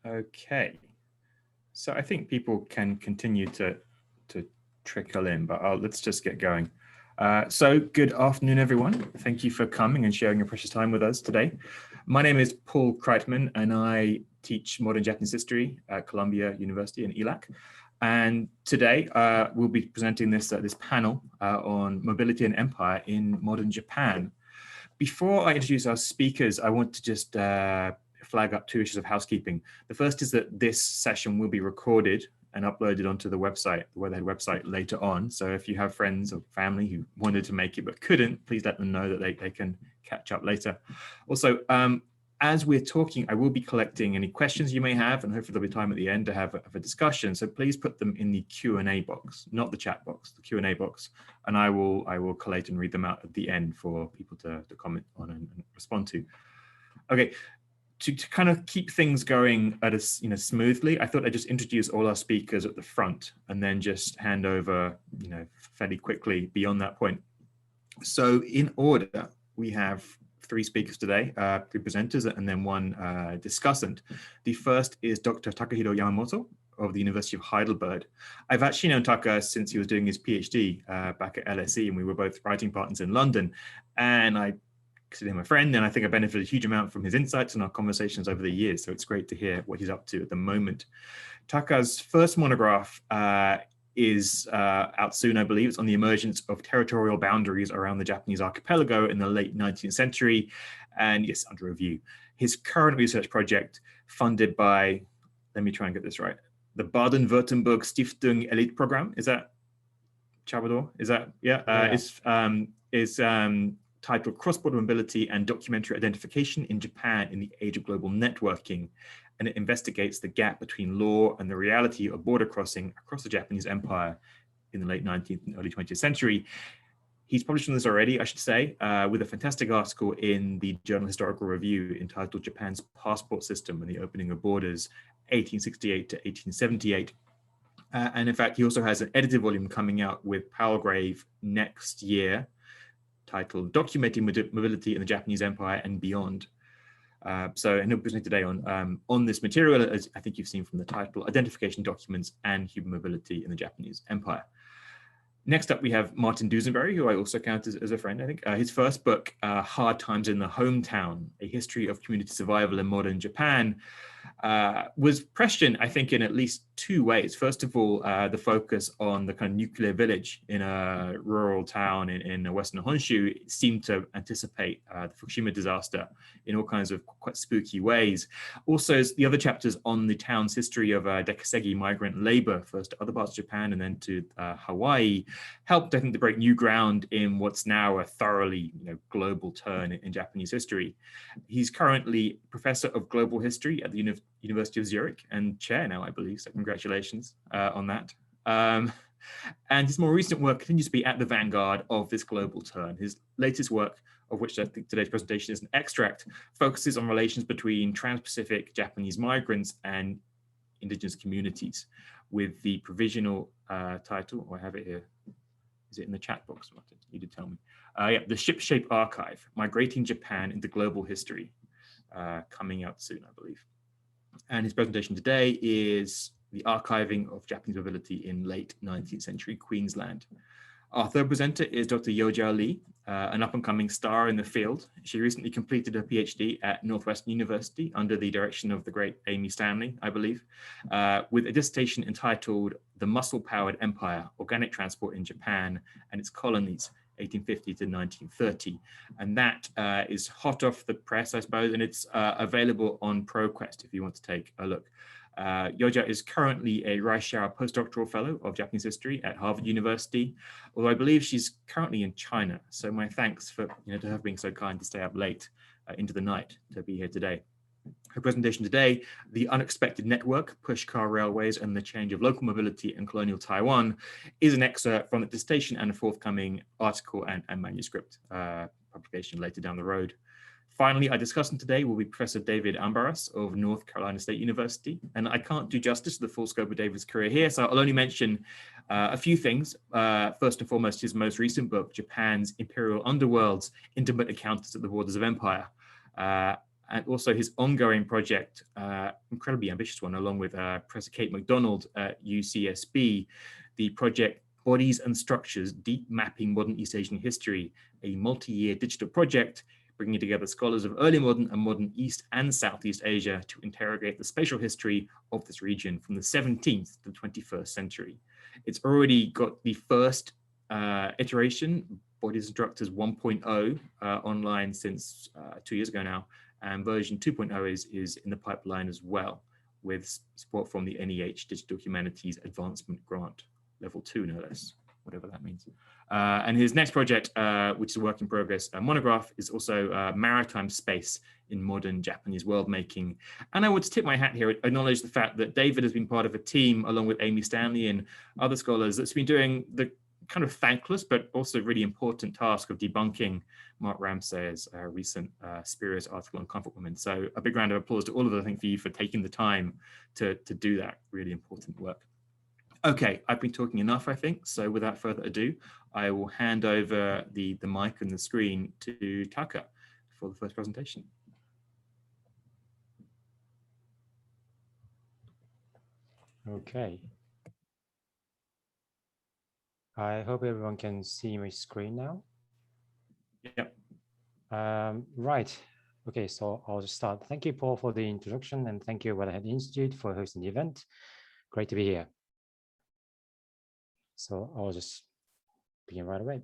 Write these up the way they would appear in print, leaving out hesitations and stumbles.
Okay, so I think people can continue to trickle in, but let's just get going. So good afternoon, everyone. Thank you for coming and sharing your precious time with us today. My name is Paul Kreitman, and I teach modern Japanese history at Columbia University in ELAC. And today we'll be presenting this panel on mobility and empire in modern Japan. Before I introduce our speakers, I want to just flag up two issues of housekeeping. The first is that this session will be recorded and uploaded onto the website, the Weatherhead website, later on. So if you have friends or family who wanted to make it but couldn't, please let them know that they can catch up later. Also, as we're talking, I will be collecting any questions you may have, and hopefully there'll be time at the end to have a discussion. So please put them in the Q&A box, not the chat box, the Q&A box, and I will collate and read them out at the end for people to comment on and respond to. Okay. To kind of keep things going at a, smoothly, I thought I'd just introduce all our speakers at the front and then just hand over, fairly quickly beyond that point. So in order, we have three speakers today, three presenters, and then one discussant. The first is Dr. Takahiro Yamamoto of the University of Heidelberg. I've actually known Taka since he was doing his PhD back at LSE, and we were both writing partners in London. And I consider him a friend, and I think I benefited a huge amount from his insights and our conversations over the years. So it's great to hear what he's up to at the moment. Taka's first monograph is out soon, I believe. It's on the emergence of territorial boundaries around the Japanese archipelago in the late 19th century, and yes, under review. His current research project, funded by, let me try and get this right, the Baden-Württemberg Stiftung Elite Program, is that Chabador? Is that, yeah? Is titled Cross-Border Mobility and Documentary Identification in Japan in the Age of Global Networking, and it investigates the gap between law and the reality of border crossing across the Japanese empire in the late 19th and early 20th century. He's published on this already, I should say, with a fantastic article in the Journal Historical Review entitled Japan's Passport System and the Opening of Borders, 1868 to 1878. And in fact, he also has an edited volume coming out with Palgrave next year, titled Documenting Mobility in the Japanese Empire and Beyond. So he'll be presenting today on this material, as I think you've seen from the title, Identification Documents and Human Mobility in the Japanese Empire. Next up, we have Martin Dusinberre, who I also count as a friend, I think. His first book, Hard Times in the Hometown, A History of Community Survival in Modern Japan, was prescient, I think, in at least two ways. First of all, the focus on the kind of nuclear village in a rural town in Western Honshu seemed to anticipate the Fukushima disaster in all kinds of quite spooky ways. Also, the other chapters on the town's history of Dekasegi migrant labor, first to other parts of Japan and then to Hawaii, helped, I think, to break new ground in what's now a thoroughly global turn in Japanese history. He's currently professor of global history at the University of Zurich and chair now, I believe, so congratulations on that. And his more recent work continues to be at the vanguard of this global turn. His latest work, of which I think today's presentation is an extract, focuses on relations between trans-Pacific Japanese migrants and indigenous communities, with the provisional title, I have it here. Is it in the chat box, Martin? You did tell me. Yeah, The Ship-Shape Archive, Migrating Japan into Global History, coming out soon, I believe. And his presentation today is the archiving of Japanese mobility in late 19th century Queensland. Our third presenter is Dr. Youjia Li, an up-and-coming star in the field. She recently completed her PhD at Northwestern University under the direction of the great Amy Stanley, I believe, with a dissertation entitled The Muscle-Powered Empire, Organic Transport in Japan and Its Colonies, 1850 to 1930. And that is hot off the press, I suppose, and it's available on ProQuest if you want to take a look. Youjia is currently a Reischauer postdoctoral fellow of Japanese history at Harvard University, although I believe she's currently in China. So my thanks for to her being so kind to stay up late into the night to be here today. Her presentation today, The Unexpected Network, Pushcar Railways and the Change of Local Mobility in Colonial Taiwan, is an excerpt from the dissertation and a forthcoming article and manuscript publication later down the road. Finally, our discussant today will be Professor David Ambaras of North Carolina State University. And I can't do justice to the full scope of David's career here, so I'll only mention a few things. First and foremost, his most recent book, Japan's Imperial Underworlds, Intimate Encounters at the Borders of Empire. and also his ongoing project, incredibly ambitious one, along with Professor Kate MacDonald at UCSB, the project Bodies and Structures, Deep Mapping Modern East Asian History, a multi-year digital project bringing together scholars of early modern and modern East and Southeast Asia to interrogate the spatial history of this region from the 17th to the 21st century. It's already got the first iteration, Bodies and Structures 1.0, online since 2 years ago now, and version 2.0 is in the pipeline as well, with support from the NEH Digital Humanities Advancement Grant, level 2 no less, whatever that means. And his next project, which is a work in progress monograph, is also maritime space in modern Japanese world making. And I would tip my hat here, acknowledge the fact that David has been part of a team along with Amy Stanley and other scholars that's been doing the kind of thankless but also really important task of debunking Mark Ramsay's recent spurious article on comfort women. So a big round of applause to all of us, I think, for you for taking the time to do that really important work. Okay, I've been talking enough, I think. So without further ado, I will hand over the mic and the screen to Taka for the first presentation. Okay. I hope everyone can see my screen now. Yep. Right. Okay, so I'll just start. Thank you, Paul, for the introduction, and thank you, Weatherhead Institute, for hosting the event. Great to be here. So I'll just begin right away.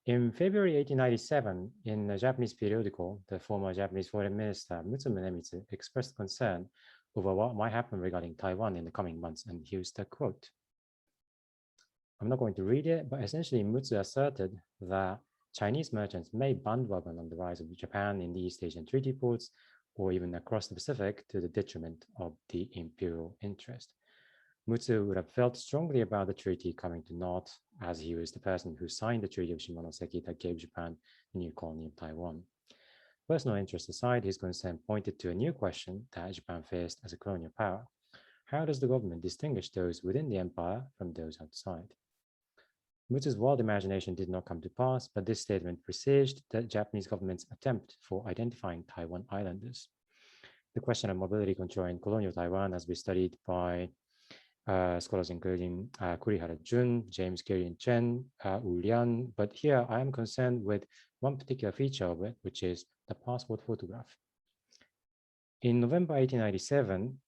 In February 1897, in a Japanese periodical, the former Japanese Foreign Minister Mutsu Munemitsu expressed concern over what might happen regarding Taiwan in the coming months, and here's the quote. I'm not going to read it, but essentially Mutsu asserted that Chinese merchants may bandwagon on the rise of Japan in the East Asian treaty ports, or even across the Pacific, to the detriment of the imperial interest. Mutsu would have felt strongly about the treaty coming to naught, as he was the person who signed the Treaty of Shimonoseki that gave Japan the new colony of Taiwan. Personal interest aside, his concern pointed to a new question that Japan faced as a colonial power. How does the government distinguish those within the empire from those outside? Mutsu's wild imagination did not come to pass, but this statement presaged the Japanese government's attempt for identifying Taiwan islanders. The question of mobility control in colonial Taiwan has been studied by scholars including Kurihara Jun, James Kirian Chen, Wu Lian, but here I am concerned with one particular feature of it, which is the passport photograph. In November 1897,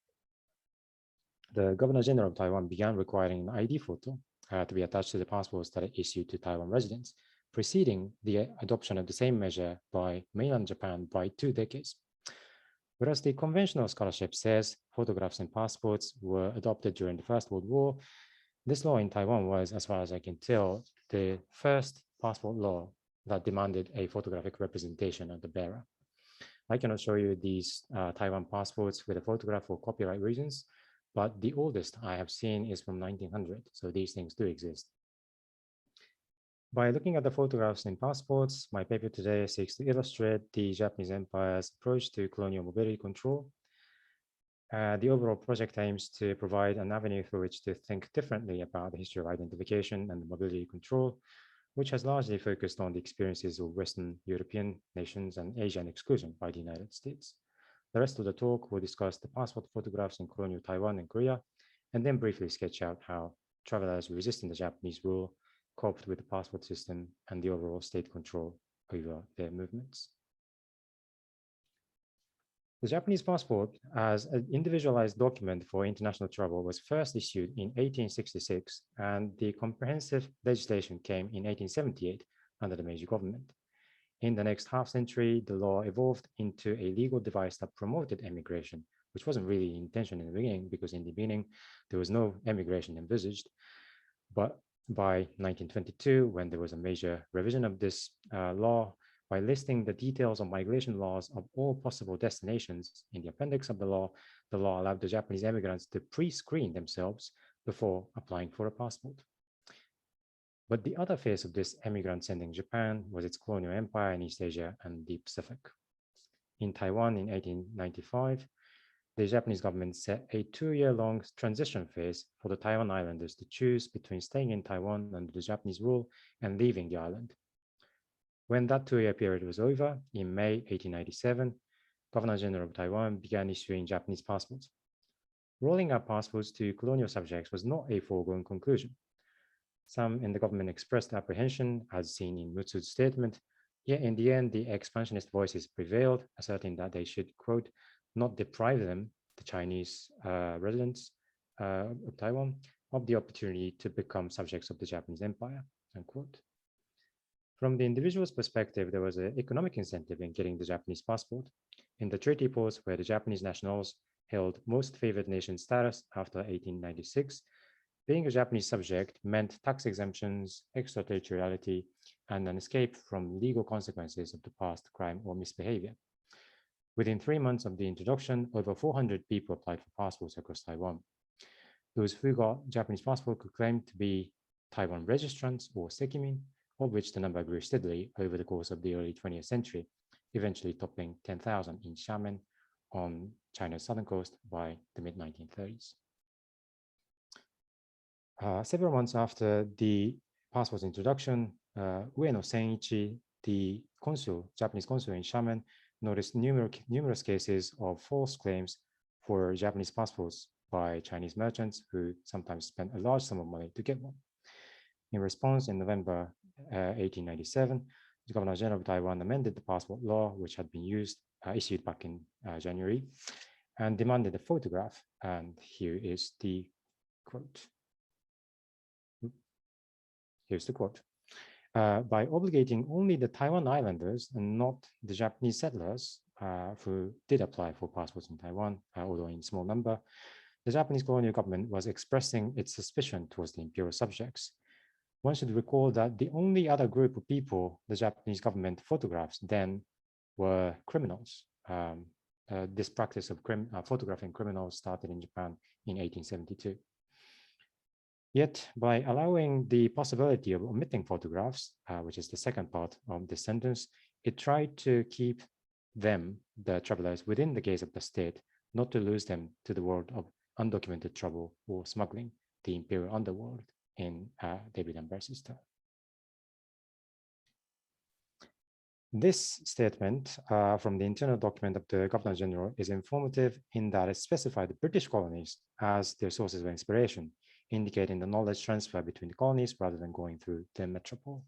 the Governor General of Taiwan began requiring an ID photo to be attached to the passports that are issued to Taiwan residents, preceding the adoption of the same measure by mainland Japan by 2 decades. Whereas the conventional scholarship says photographs and passports were adopted during the First World War, this law in Taiwan was, as far as I can tell, the first passport law that demanded a photographic representation of the bearer. I cannot show you these Taiwan passports with a photograph for copyright reasons, but the oldest I have seen is from 1900, so these things do exist. By looking at the photographs in passports, my paper today seeks to illustrate the Japanese Empire's approach to colonial mobility control. The overall project aims to provide an avenue through which to think differently about the history of identification and mobility control, which has largely focused on the experiences of Western European nations and Asian exclusion by the United States. The rest of the talk will discuss the passport photographs in colonial Taiwan and Korea, and then briefly sketch out how travelers resisting the Japanese rule coped with the passport system and the overall state control over their movements. The Japanese passport as an individualized document for international travel was first issued in 1866, and the comprehensive legislation came in 1878 under the Meiji government. In the next half century, the law evolved into a legal device that promoted emigration, which wasn't really the intention in the beginning, because in the beginning, there was no emigration envisaged. But by 1922, when there was a major revision of this law, by listing the details of migration laws of all possible destinations in the appendix of the law allowed the Japanese immigrants to pre-screen themselves before applying for a passport. But the other phase of this emigrant sending Japan was its colonial empire in East Asia and the Pacific. In Taiwan in 1895, the Japanese government set a 2-year-long transition phase for the Taiwan Islanders to choose between staying in Taiwan under the Japanese rule and leaving the island. When that 2-year period was over, in May 1897, Governor General of Taiwan began issuing Japanese passports. Rolling out passports to colonial subjects was not a foregone conclusion. Some in the government expressed apprehension, as seen in Mutsu's statement, yet in the end, the expansionist voices prevailed, asserting that they should, quote, not deprive them, the Chinese residents of Taiwan, of the opportunity to become subjects of the Japanese empire, unquote. From the individual's perspective, there was an economic incentive in getting the Japanese passport. In the treaty ports where the Japanese nationals held most favored nation status after 1896, being a Japanese subject meant tax exemptions, extraterritoriality, and an escape from legal consequences of the past crime or misbehavior. Within 3 months of the introduction, over 400 people applied for passports across Taiwan. Those who got Japanese passport could claim to be Taiwan registrants or sekimin, of which the number grew steadily over the course of the early 20th century, eventually topping 10,000 in Xiamen on China's southern coast by the mid-1930s. Several months after the passport's introduction, Ueno Senichi, the Japanese consul in Xiamen, noticed numerous cases of false claims for Japanese passports by Chinese merchants who sometimes spent a large sum of money to get one. In response, in November 1897, the Governor General of Taiwan amended the passport law, which had been issued back in January, and demanded a photograph. And here is the quote. Here's the quote. By obligating only the Taiwan Islanders and not the Japanese settlers who did apply for passports in Taiwan, although in small number, the Japanese colonial government was expressing its suspicion towards the imperial subjects. One should recall that the only other group of people the Japanese government photographs then were criminals. This practice of photographing criminals started in Japan in 1872. Yet, by allowing the possibility of omitting photographs, which is the second part of this sentence, it tried to keep them, the travelers, within the gaze of the state, not to lose them to the world of undocumented trouble or smuggling, the imperial underworld, in David Ambaras' term. This statement from the internal document of the Governor General is informative in that it specified the British colonies as their sources of inspiration, indicating the knowledge transfer between the colonies rather than going through the metropole.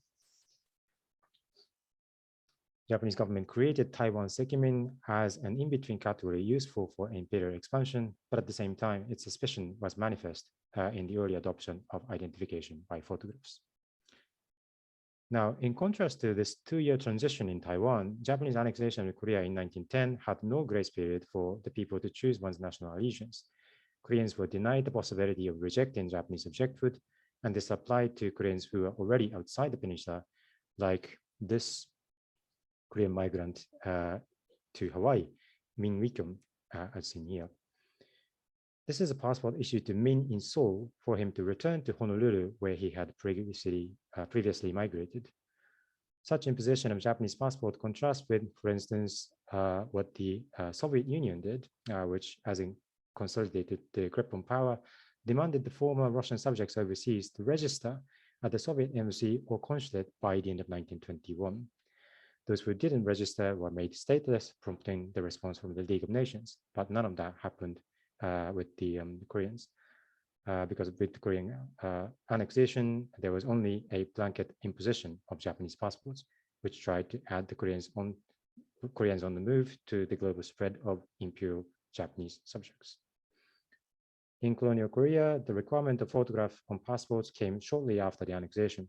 Japanese government created Taiwan sekimin as an in-between category useful for imperial expansion, but at the same time, its suspicion was manifest in the early adoption of identification by photographs. Now, in contrast to this 2-year transition in Taiwan, Japanese annexation of Korea in 1910 had no grace period for the people to choose one's national allegiance. Koreans were denied the possibility of rejecting Japanese subjecthood, and this applied to Koreans who were already outside the peninsula, like this Korean migrant to Hawaii, Min Wikyum, as seen here. This is a passport issued to Min in Seoul for him to return to Honolulu, where he had previously migrated. Such imposition of Japanese passport contrasts with, for instance, what the Soviet Union did, which, as in consolidated the grip on power, demanded the former Russian subjects overseas to register at the Soviet embassy or consulate by the end of 1921. Those who didn't register were made stateless, prompting the response from the League of Nations, but none of that happened with the Koreans. Because with the Korean annexation, there was only a blanket imposition of Japanese passports, which tried to add the Koreans on the move to the global spread of imperial Japanese subjects. In colonial Korea, the requirement of photograph on passports came shortly after the annexation.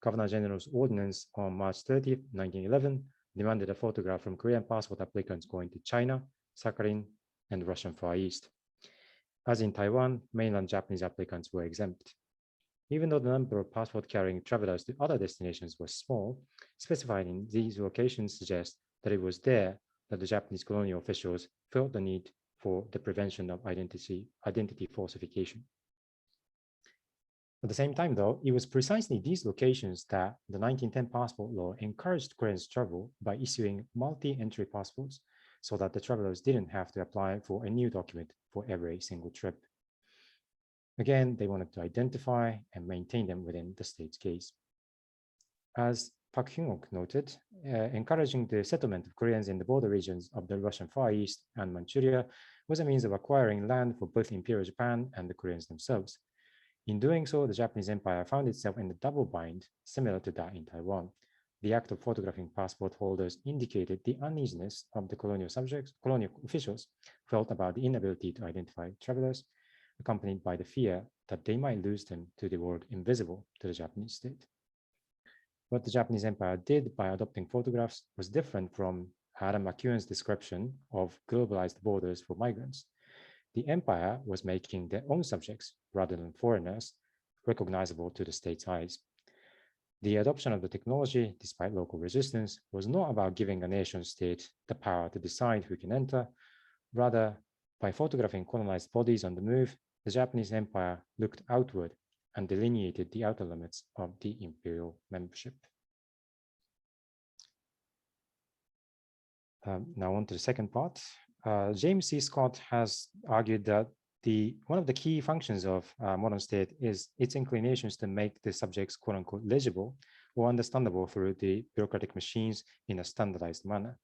Governor General's ordinance on March 30, 1911, demanded a photograph from Korean passport applicants going to China, Sakhalin, and Russian Far East. As in Taiwan, mainland Japanese applicants were exempt. Even though the number of passport-carrying travelers to other destinations was small, specified in these locations suggests that it was there that the Japanese colonial officials felt the need for the prevention of identity falsification. At the same time, though, it was precisely these locations that the 1910 passport law encouraged Koreans to travel by issuing multi-entry passports so that the travelers didn't have to apply for a new document for every single trip. Again, they wanted to identify and maintain them within the state's gaze. As Park Hyung-ok noted, encouraging the settlement of Koreans in the border regions of the Russian Far East and Manchuria was a means of acquiring land for both Imperial Japan and the Koreans themselves. In doing so, the Japanese Empire found itself in a double bind, similar to that in Taiwan. The act of photographing passport holders indicated the uneasiness of the colonial officials felt about the inability to identify travelers, accompanied by the fear that they might lose them to the world invisible to the Japanese state. What the Japanese Empire did by adopting photographs was different from Adam McEwen's description of globalized borders for migrants. The empire was making their own subjects, rather than foreigners, recognizable to the state's eyes. The adoption of the technology, despite local resistance, was not about giving a nation state the power to decide who can enter. Rather, by photographing colonized bodies on the move, the Japanese Empire looked outward and delineated the outer limits of the imperial membership. Now on to the second part. James C. Scott has argued that one of the key functions of modern state is its inclinations to make the subjects quote unquote legible or understandable through the bureaucratic machines in a standardized manner.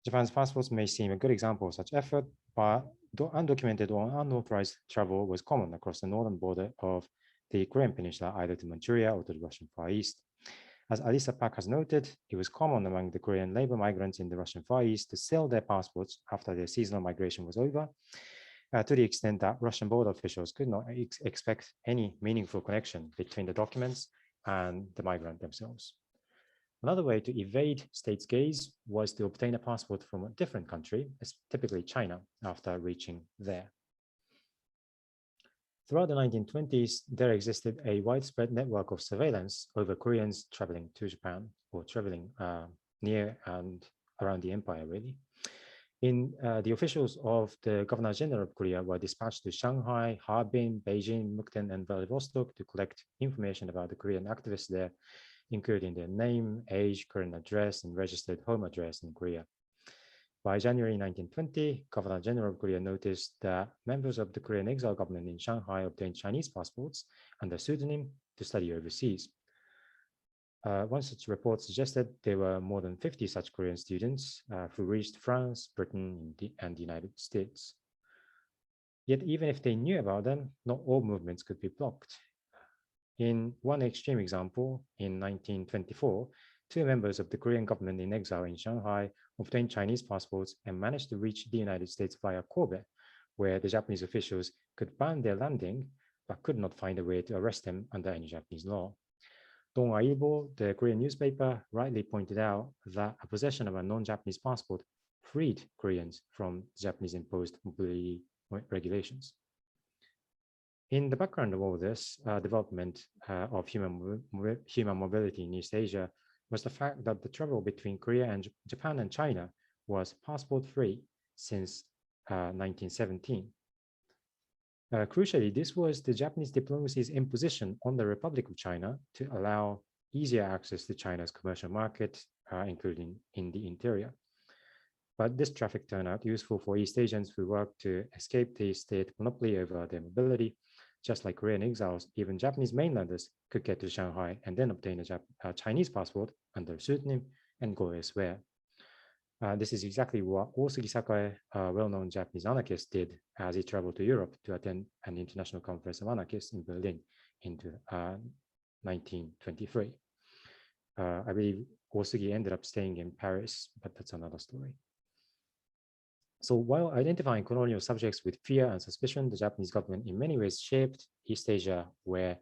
Japan's passports may seem a good example of such effort, but undocumented or unauthorized travel was common across the northern border of the Korean peninsula, either to Manchuria or to the Russian Far East. As Alisa Pak has noted, it was common among the Korean labor migrants in the Russian Far East to sell their passports after their seasonal migration was over, to the extent that Russian border officials could not expect any meaningful connection between the documents and the migrant themselves. Another way to evade state's gaze was to obtain a passport from a different country, typically China, after reaching there. Throughout the 1920s, there existed a widespread network of surveillance over Koreans traveling to Japan or traveling near and around the empire, really. The officials of the Governor General of Korea were dispatched to Shanghai, Harbin, Beijing, Mukden, and Vladivostok to collect information about the Korean activists there, including their name, age, current address, and registered home address in Korea. By January 1920, Governor General of Korea noticed that members of the Korean exile government in Shanghai obtained Chinese passports under pseudonym to study overseas. One such report suggested there were more than 50 such Korean students who reached France, Britain, and the United States. Yet even if they knew about them, not all movements could be blocked. In one extreme example, in 1924, two members of the Korean government in exile in Shanghai obtained Chinese passports and managed to reach the United States via Kobe, where the Japanese officials could ban their landing, but could not find a way to arrest them under any Japanese law. Donghwa Ilbo, the Korean newspaper, rightly pointed out that a possession of a non-Japanese passport freed Koreans from Japanese-imposed mobility regulations. In the background of all this development of human mobility in East Asia was the fact that the travel between Korea and Japan and China was passport-free since 1917. Crucially, this was the Japanese diplomacy's imposition on the Republic of China to allow easier access to China's commercial market, including in the interior. But this traffic turned out useful for East Asians who worked to escape the state monopoly over their mobility. Just like Korean exiles, even Japanese mainlanders could get to Shanghai and then obtain a Chinese passport under a pseudonym and go elsewhere. This is exactly what Osugi Sakae, a well-known Japanese anarchist, did as he traveled to Europe to attend an international conference of anarchists in Berlin in 1923. I believe Osugi ended up staying in Paris, but that's another story. So while identifying colonial subjects with fear and suspicion, the Japanese government in many ways shaped East Asia, where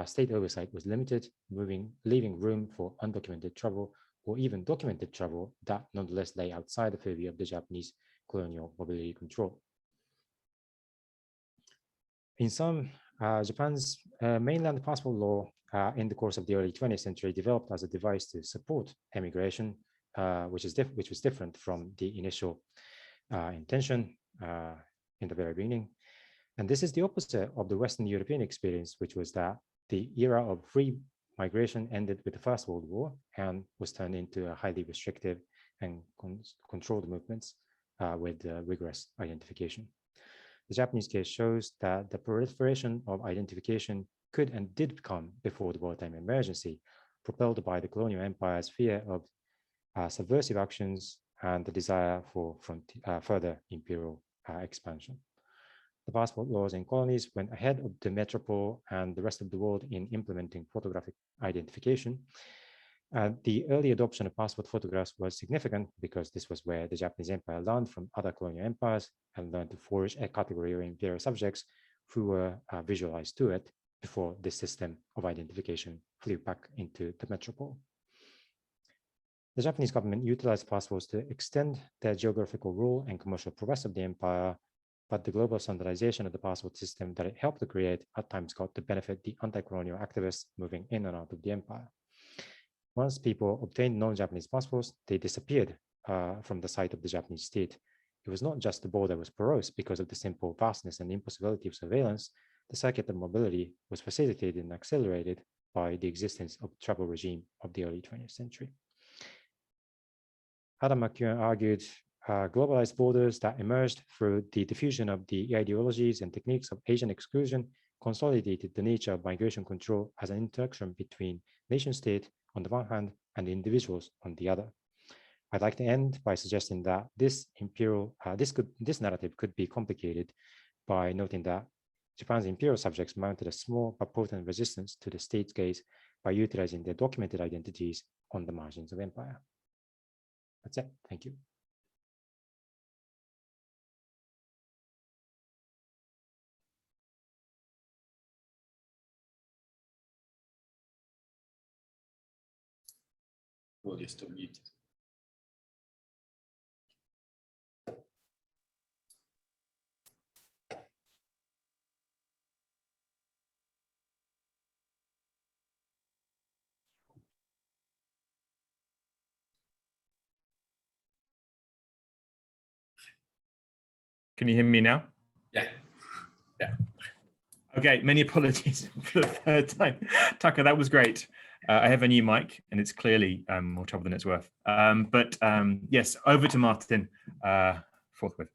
state oversight was limited, leaving room for undocumented travel or even documented travel that nonetheless lay outside the purview of the Japanese colonial mobility control. In sum, Japan's mainland passport law in the course of the early 20th century developed as a device to support emigration, which was different from the initial intention in the very beginning. And this is the opposite of the Western European experience, which was that the era of free migration ended with the First World War and was turned into a highly restrictive and controlled movements with rigorous identification. The Japanese case shows that the proliferation of identification could and did come before the wartime emergency, propelled by the colonial empire's fear of subversive actions, and the desire for further imperial expansion. The passport laws in colonies went ahead of the metropole and the rest of the world in implementing photographic identification. The early adoption of passport photographs was significant because this was where the Japanese Empire learned from other colonial empires and learned to forge a category of imperial subjects who were visualized to it before this system of identification flew back into the metropole. The Japanese government utilized passports to extend their geographical rule and commercial progress of the empire, but the global standardization of the passport system that it helped to create at times got to benefit the anti-colonial activists moving in and out of the empire. Once people obtained non-Japanese passports, they disappeared from the sight of the Japanese state. It was not just the border was porous because of the simple vastness and impossibility of surveillance. The circuit of mobility was facilitated and accelerated by the existence of the travel regime of the early 20th century. Adam McEwen argued globalized borders that emerged through the diffusion of the ideologies and techniques of Asian exclusion consolidated the nature of migration control as an interaction between nation state on the one hand and individuals on the other. I'd like to end by suggesting that this narrative could be complicated by noting that Japan's imperial subjects mounted a small but potent resistance to the state's gaze by utilizing their documented identities on the margins of empire. That's it. Thank you. Audio still muted. Can you hear me now? Yeah. Okay, many apologies for the third time. Taka, that was great. I have a new mic and it's clearly more trouble than it's worth. But yes, over to Martin forthwith.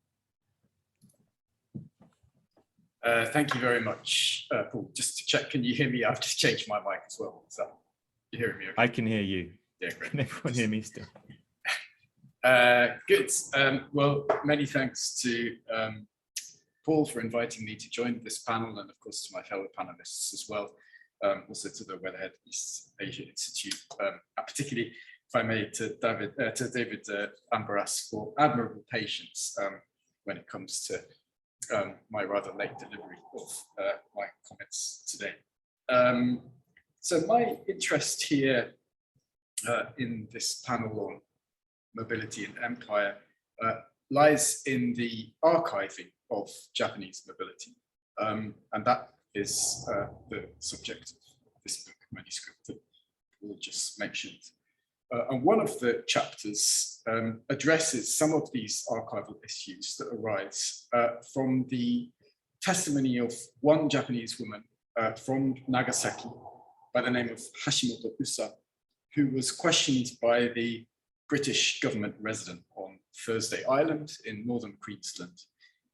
Thank you very much, Paul. Just to check, can you hear me? I've just changed my mic as well. So you hearing me okay? I can hear you. Yeah, great. Can everyone hear me still? Good. Well, many thanks to Paul for inviting me to join this panel, and of course to my fellow panelists as well. Also to the Weatherhead East Asia Institute, particularly, if I may, to David Ambaras for admirable patience when it comes to my rather late delivery of my comments today. So my interest here in this panel on mobility and empire lies in the archiving of Japanese mobility. And that is the subject of this book manuscript that Paul just mentioned. And one of the chapters addresses some of these archival issues that arise from the testimony of one Japanese woman from Nagasaki by the name of Hashimoto Usa, who was questioned by the British government resident on Thursday Island in northern Queensland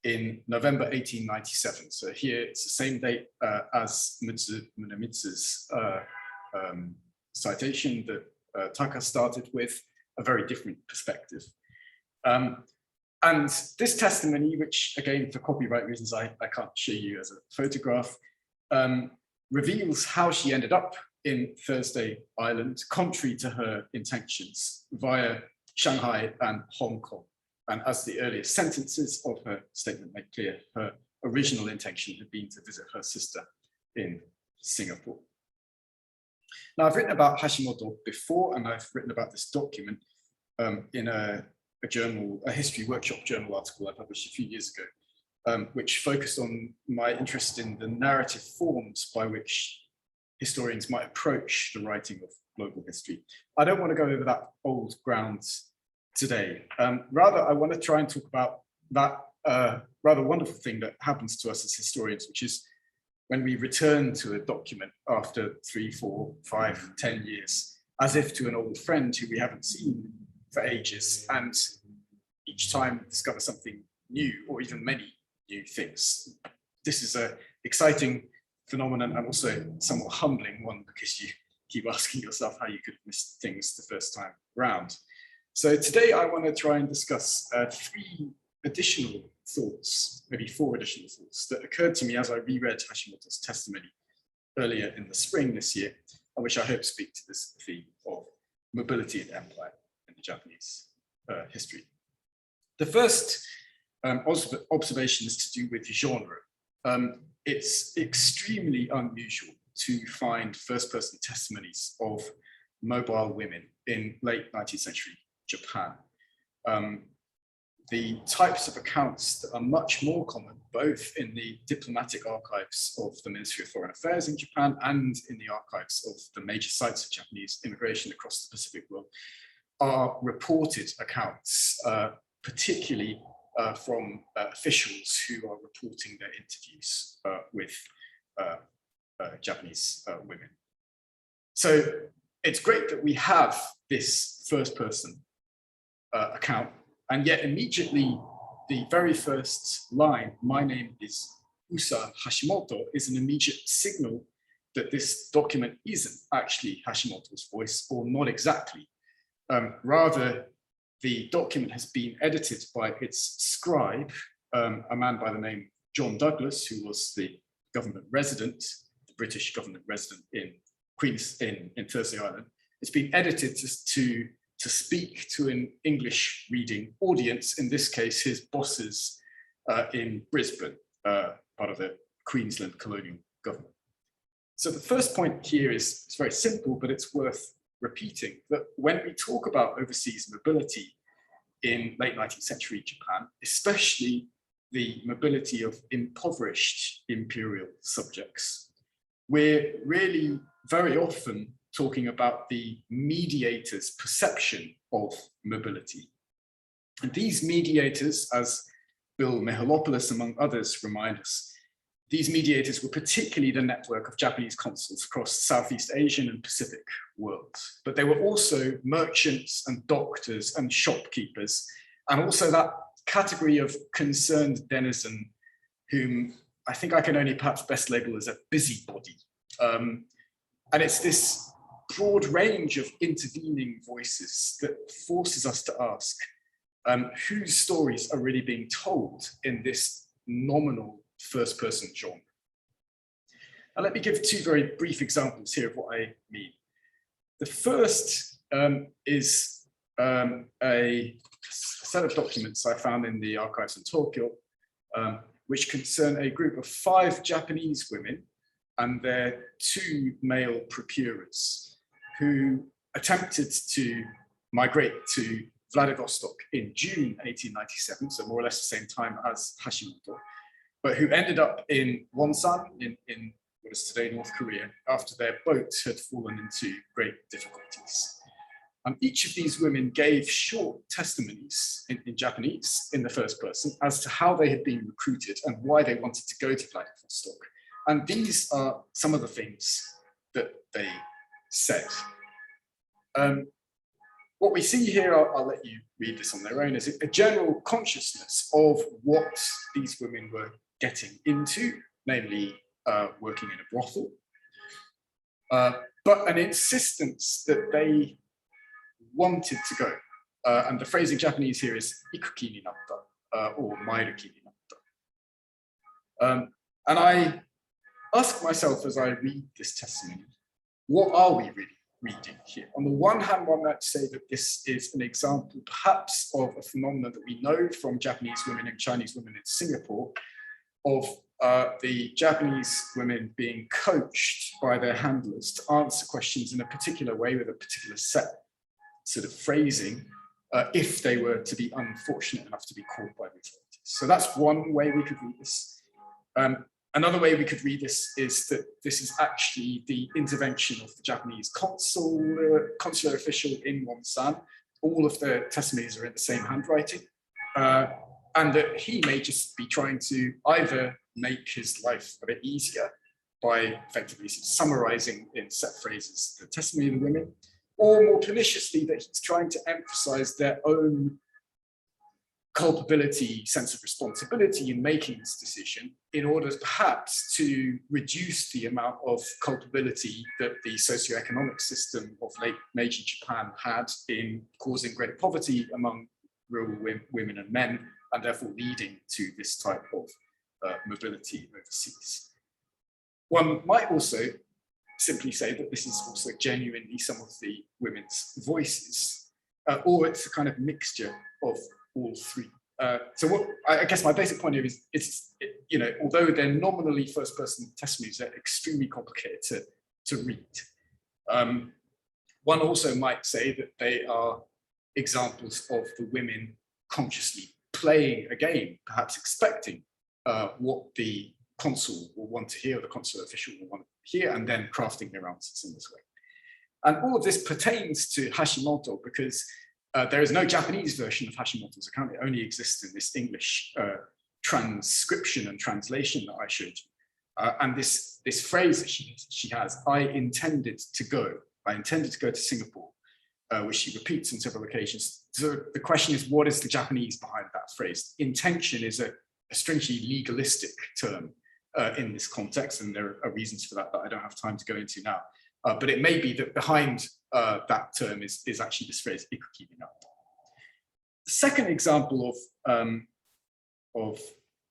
in November 1897. So here it's the same date as Munemitsu's citation that Taka started with, a very different perspective. And this testimony, which again, for copyright reasons, I can't show you as a photograph, reveals how she ended up in Thursday Island, contrary to her intentions, via Shanghai and Hong Kong. And as the earliest sentences of her statement make clear, her original intention had been to visit her sister in Singapore. Now, I've written about Hashimoto before, and I've written about this document in a journal, a history workshop journal article I published a few years ago, which focused on my interest in the narrative forms by which historians might approach the writing of global history. I don't want to go over that old ground today. Rather, I want to try and talk about that rather wonderful thing that happens to us as historians, which is when we return to a document after 3, 4, 5, 10 years, as if to an old friend who we haven't seen for ages, and each time discover something new or even many new things. This is an exciting phenomenon and also somewhat humbling one, because you keep asking yourself how you could miss things the first time round. So today I want to try and discuss 3 additional thoughts, maybe 4 additional thoughts that occurred to me as I reread Hashimoto's testimony earlier in the spring this year, and which I hope speak to this theme of mobility and empire in the Japanese history. The first observation is to do with genre. It's extremely unusual to find first-person testimonies of mobile women in late 19th century Japan. The types of accounts that are much more common, both in the diplomatic archives of the Ministry of Foreign Affairs in Japan and in the archives of the major sites of Japanese immigration across the Pacific world, are reported accounts, particularly from officials who are reporting their interviews with Japanese women. So it's great that we have this first-person account, and yet immediately the very first line, "My name is Usa Hashimoto," is an immediate signal that this document isn't actually Hashimoto's voice, or not exactly. Rather, the document has been edited by its scribe, a man by the name John Douglas, who was the government resident, the British government resident in Thursday Island. It's been edited to speak to an English reading audience, in this case, his bosses in Brisbane, part of the Queensland colonial government. So the first point here is it's very simple, but it's worth repeating, that when we talk about overseas mobility in late 19th century Japan, especially the mobility of impoverished imperial subjects, we're really very often talking about the mediator's perception of mobility. And these mediators, as Bill Mihalopoulos, among others, remind us, these mediators were particularly the network of Japanese consuls across Southeast Asian and Pacific worlds. But they were also merchants and doctors and shopkeepers, and also that category of concerned denizen whom I think I can only perhaps best label as a busybody. And it's this broad range of intervening voices that forces us to ask whose stories are really being told in this nominal first-person genre. And let me give 2 very brief examples here of what I mean. The first is a set of documents I found in the archives in Tokyo, which concern a group of 5 Japanese women and their 2 male procurers who attempted to migrate to Vladivostok in June 1897, so more or less the same time as Hashimoto, but who ended up in Wonsan in what is today North Korea after their boat had fallen into great difficulties. Each of these women gave short testimonies in Japanese in the first person as to how they had been recruited and why they wanted to go to Vladivostok. And these are some of the things that they said. What we see here, I'll let you read this on their own, is a general consciousness of what these women were getting into, namely working in a brothel, but an insistence that they wanted to go. And the phrase in Japanese here is ikuki ni natta, or mairuki ni natta. And I ask myself as I read this testimony, what are we really reading here? On the one hand, one might say that this is an example perhaps of a phenomenon that we know from Japanese women and Chinese women in Singapore, of the Japanese women being coached by their handlers to answer questions in a particular way with a particular set sort of phrasing, if they were to be unfortunate enough to be caught by the authorities. So that's one way we could read this. Another way we could read this is that this is actually the intervention of the Japanese consular official in Wonsan. All of the testimonies are in the same handwriting. And that he may just be trying to either make his life a bit easier by effectively summarizing in set phrases the testimony of the women, or more perniciously that he's trying to emphasize their own culpability, sense of responsibility in making this decision, in order perhaps to reduce the amount of culpability that the socioeconomic system of late Meiji Japan had in causing greater poverty among rural women and men, and therefore leading to this type of mobility overseas. One might also simply say that this is also genuinely some of the women's voices, or it's a kind of mixture of all three. So what I guess my basic point here is, you know, although they're nominally first-person testimonies, they're extremely complicated to read. One also might say that they are examples of the women consciously playing a game, perhaps expecting what the consul will want to hear, the consular official will want to hear, and then crafting their answers in this way. And all of this pertains to Hashimoto because there is no Japanese version of Hashimoto's account. It only exists in this English transcription and translation that I showed you. And this phrase that she has, I intended to go to Singapore, which she repeats on several occasions. So the question is, what is the Japanese behind that phrase? Intention is a strangely legalistic term in this context, and there are reasons for that I don't have time to go into now. But it may be that behind that term is actually this phrase, ikuki na. The second example of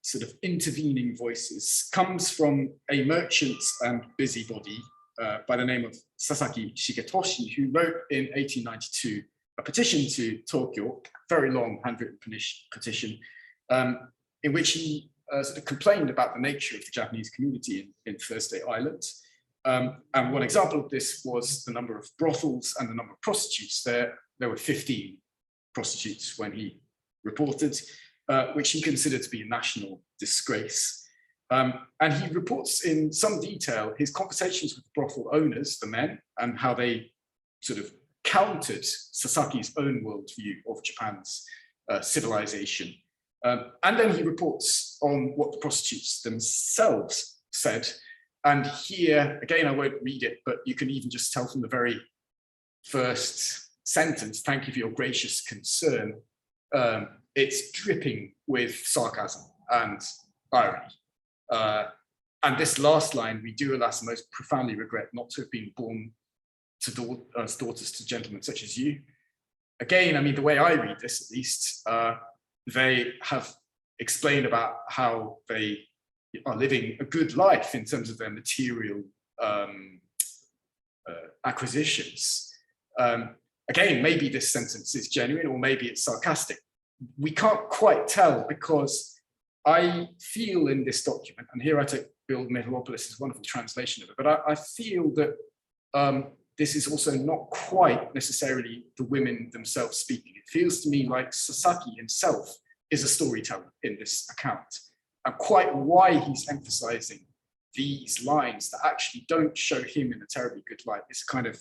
sort of intervening voices comes from a merchant and busybody by the name of Sasaki Shigetoshi, who wrote in 1892 a petition to Tokyo, very long handwritten petition, in which he sort of complained about the nature of the Japanese community in Thursday Island. And one example of this was the number of brothels and the number of prostitutes. There were 15 prostitutes when he reported, which he considered to be a national disgrace. And he reports in some detail his conversations with brothel owners, the men, and how they sort of countered Sasaki's own worldview of Japan's civilization. And then he reports on what the prostitutes themselves said. And here, again, I won't read it, but you can even just tell from the very first sentence, thank you for your gracious concern. It's dripping with sarcasm and irony. And this last line, we do, alas, most profoundly regret not to have been born to as daughters to gentlemen such as you. Again, I mean, the way I read this, at least, they have explained about how they are living a good life in terms of their material acquisitions. Again, maybe this sentence is genuine or maybe it's sarcastic. We can't quite tell because I feel in this document, and here I take Bill Mihalopoulos' wonderful translation of it, but I feel that this is also not quite necessarily the women themselves speaking. It feels to me like Sasaki himself is a storyteller in this account. And quite why he's emphasizing these lines that actually don't show him in a terribly good light is a kind of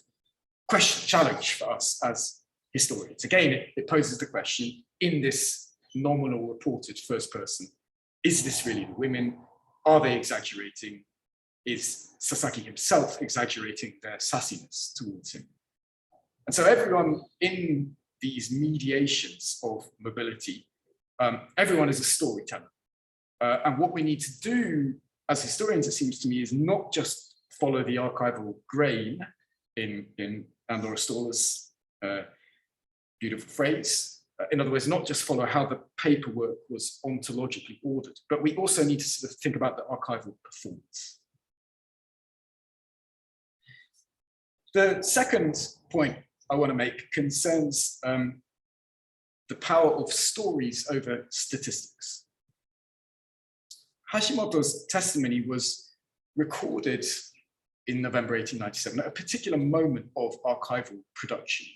question, challenge for us as historians. Again, it poses the question, in this nominal reported first person, is this really the women? Are they exaggerating? Is Sasaki himself exaggerating their sassiness towards him? And so everyone in these mediations of mobility, everyone is a storyteller. And what we need to do as historians, it seems to me, is not just follow the archival grain in Andor Stoller's beautiful phrase. In other words, not just follow how the paperwork was ontologically ordered, but we also need to sort of think about the archival performance. The second point I want to make concerns the power of stories over statistics. Hashimoto's testimony was recorded in November 1897 at a particular moment of archival production.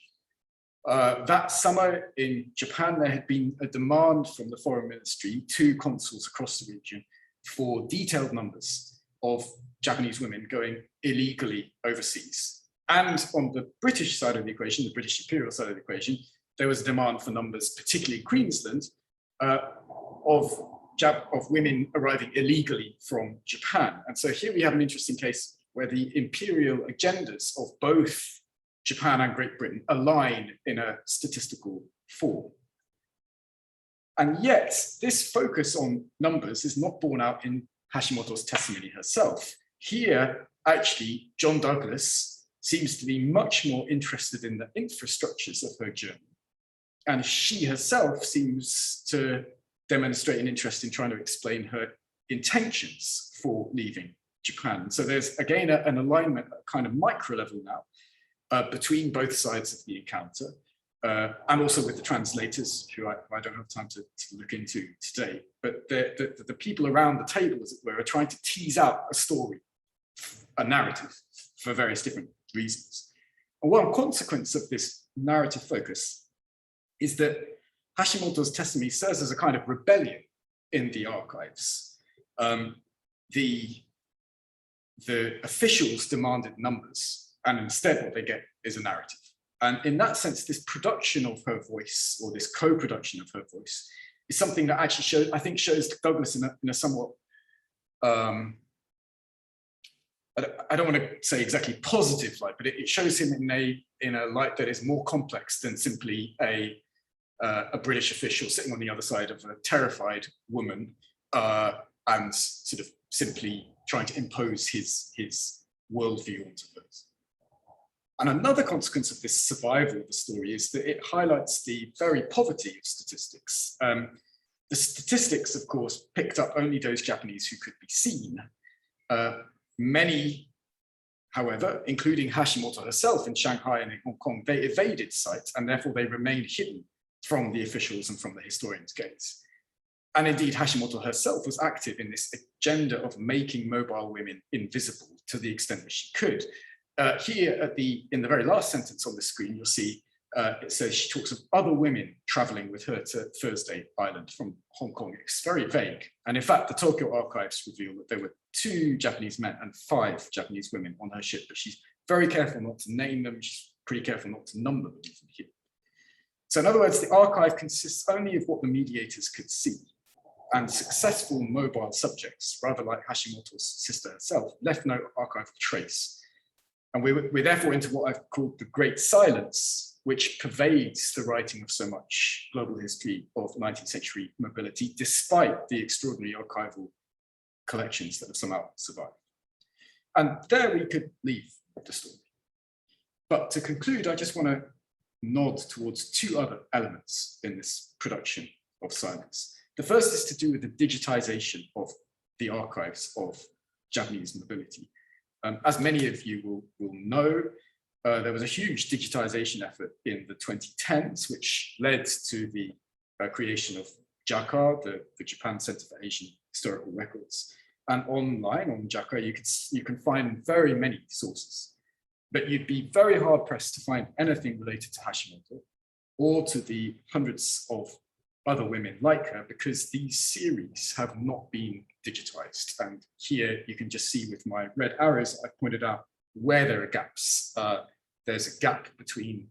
That summer in Japan, there had been a demand from the foreign ministry to consuls across the region for detailed numbers of Japanese women going illegally overseas. And on the British side of the equation, the British imperial side of the equation, there was a demand for numbers, particularly in Queensland, of women arriving illegally from Japan. And so here we have an interesting case where the imperial agendas of both Japan and Great Britain align in a statistical form. And yet, this focus on numbers is not borne out in Hashimoto's testimony herself. Here, actually, John Douglas seems to be much more interested in the infrastructures of her journey. And she herself seems to demonstrate an interest in trying to explain her intentions for leaving Japan. So there's, again, an alignment at kind of micro level now between both sides of the encounter. And also with the translators, who I don't have time to look into today, but the people around the table, as it were, are trying to tease out a story, a narrative, for various different reasons. And one consequence of this narrative focus is that Hashimoto's testimony serves as a kind of rebellion in the archives. The officials demanded numbers, and instead what they get is a narrative. And in that sense, this production of her voice, or this co-production of her voice, is something that actually shows Douglas in a somewhat, I don't want to say exactly positive light, but it shows him in a light that is more complex than simply a British official sitting on the other side of a terrified woman and sort of simply trying to impose his worldview onto hers. And another consequence of this survival of the story is that it highlights the very poverty of statistics. The statistics, of course, picked up only those Japanese who could be seen. Many, however, including Hashimoto herself in Shanghai and in Hong Kong, they evaded sight, and therefore they remained hidden from the officials and from the historians' gaze. And indeed, Hashimoto herself was active in this agenda of making mobile women invisible to the extent that she could. Here in the very last sentence on the screen, you'll see it says she talks of other women traveling with her to Thursday Island from Hong Kong. It's very vague. And in fact, the Tokyo archives reveal that there were 2 Japanese men and 5 Japanese women on her ship, but she's very careful not to name them. She's pretty careful not to number them even here. So in other words, the archive consists only of what the mediators could see, and successful mobile subjects, rather like Hashimoto's sister herself, left no archival trace. And we're therefore into what I've called the Great Silence, which pervades the writing of so much global history of 19th century mobility, despite the extraordinary archival collections that have somehow survived. And there we could leave the story. But to conclude, I just want to nod towards 2 other elements in this production of silence. The first is to do with the digitization of the archives of Japanese mobility. As many of you will know, there was a huge digitization effort in the 2010s, which led to the creation of JACA, the Japan Center for Asian Historical Records. And online on JACA, you can find very many sources, but you'd be very hard pressed to find anything related to Hashimoto or to the hundreds of other women like her, because these series have not been digitized. And here you can just see with my red arrows, I've pointed out where there are gaps. There's a gap between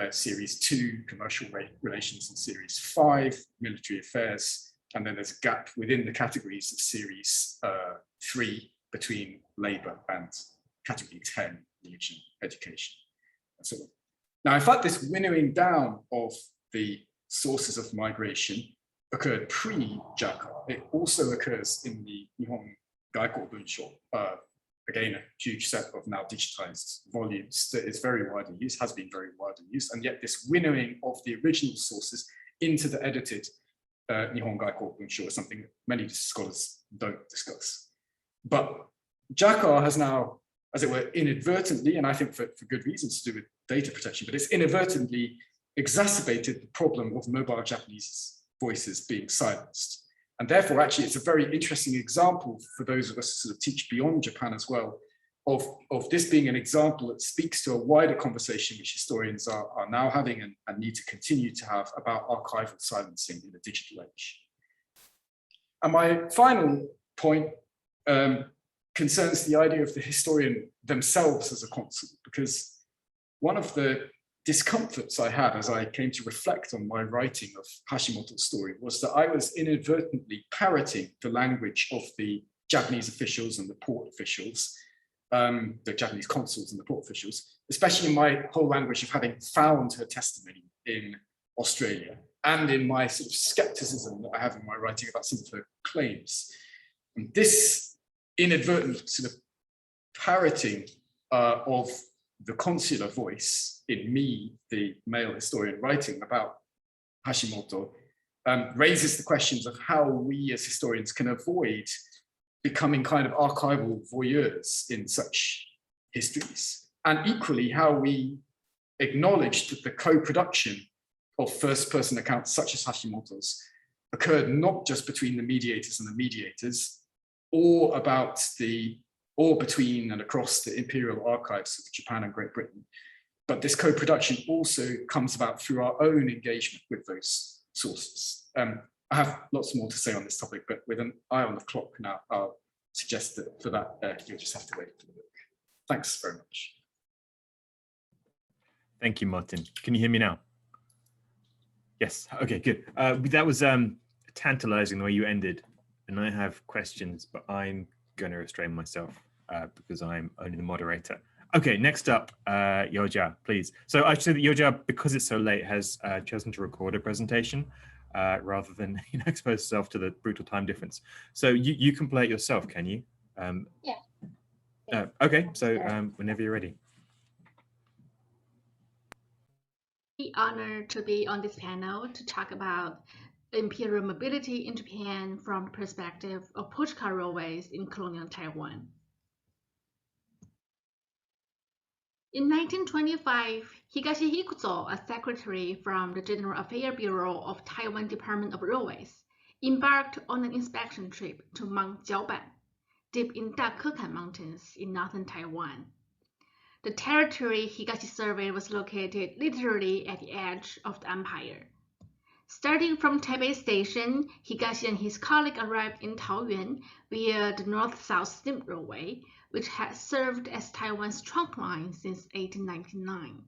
series 2, commercial relations, and series 5, military affairs. And then there's a gap within the categories of series 3 between labor and category 10, religion, education, and so on. Now, in fact, this winnowing down of the sources of migration occurred pre-JACA. It also occurs in the Nihon Gaiko Bunsho, again, a huge set of now digitized volumes that is very widely used, has been very widely used, and yet this winnowing of the original sources into the edited Nihon Gaiko Bunsho is something that many scholars don't discuss. But JACA has now, as it were, inadvertently, and I think for good reasons to do with data protection, but it's inadvertently exacerbated the problem of mobile Japanese voices being silenced. And therefore, actually, it's a very interesting example for those of us who sort of teach beyond Japan as well, of this being an example that speaks to a wider conversation which historians are now having and need to continue to have about archival silencing in the digital age. And my final point concerns the idea of the historian themselves as a consul, because one of the discomforts I had as I came to reflect on my writing of Hashimoto's story was that I was inadvertently parroting the language of the Japanese officials and the port officials, the Japanese consuls and the port officials, especially in my whole language of having found her testimony in Australia and in my sort of skepticism that I have in my writing about some of her claims. And this inadvertent sort of parroting of the consular voice in me, the male historian writing about Hashimoto, raises the questions of how we as historians can avoid becoming kind of archival voyeurs in such histories, and equally how we acknowledge that the co-production of first-person accounts such as Hashimoto's occurred not just between the mediators and the mediators, or between and across the imperial archives of Japan and Great Britain, but this co-production also comes about through our own engagement with those sources. I have lots more to say on this topic, but with an eye on the clock now, I'll suggest that for that, you'll just have to wait for the book. Thanks very much. Thank you, Martin. Can you hear me now? Yes, okay, good. That was tantalizing the way you ended, and I have questions, but I'm going to restrain myself because I'm only the moderator. Okay, next up, Youjia, please. So I should say that Youjia, because it's so late, has chosen to record a presentation rather than expose herself to the brutal time difference. So you can play it yourself, can you? Yeah. Okay, so whenever you're ready. Honored to be on this panel to talk about imperial mobility in Japan from the perspective of pushcar railways in colonial Taiwan. In 1925, Higashi Hikuzo, a secretary from the General Affairs Bureau of Taiwan Department of Railways, embarked on an inspection trip to Mount Jiaoban, deep in Dakekan Mountains in northern Taiwan. The territory Higashi surveyed was located literally at the edge of the empire. Starting from Taipei Station, Higashi and his colleague arrived in Taoyuan via the North-South Steam Railway, which had served as Taiwan's trunk line since 1899.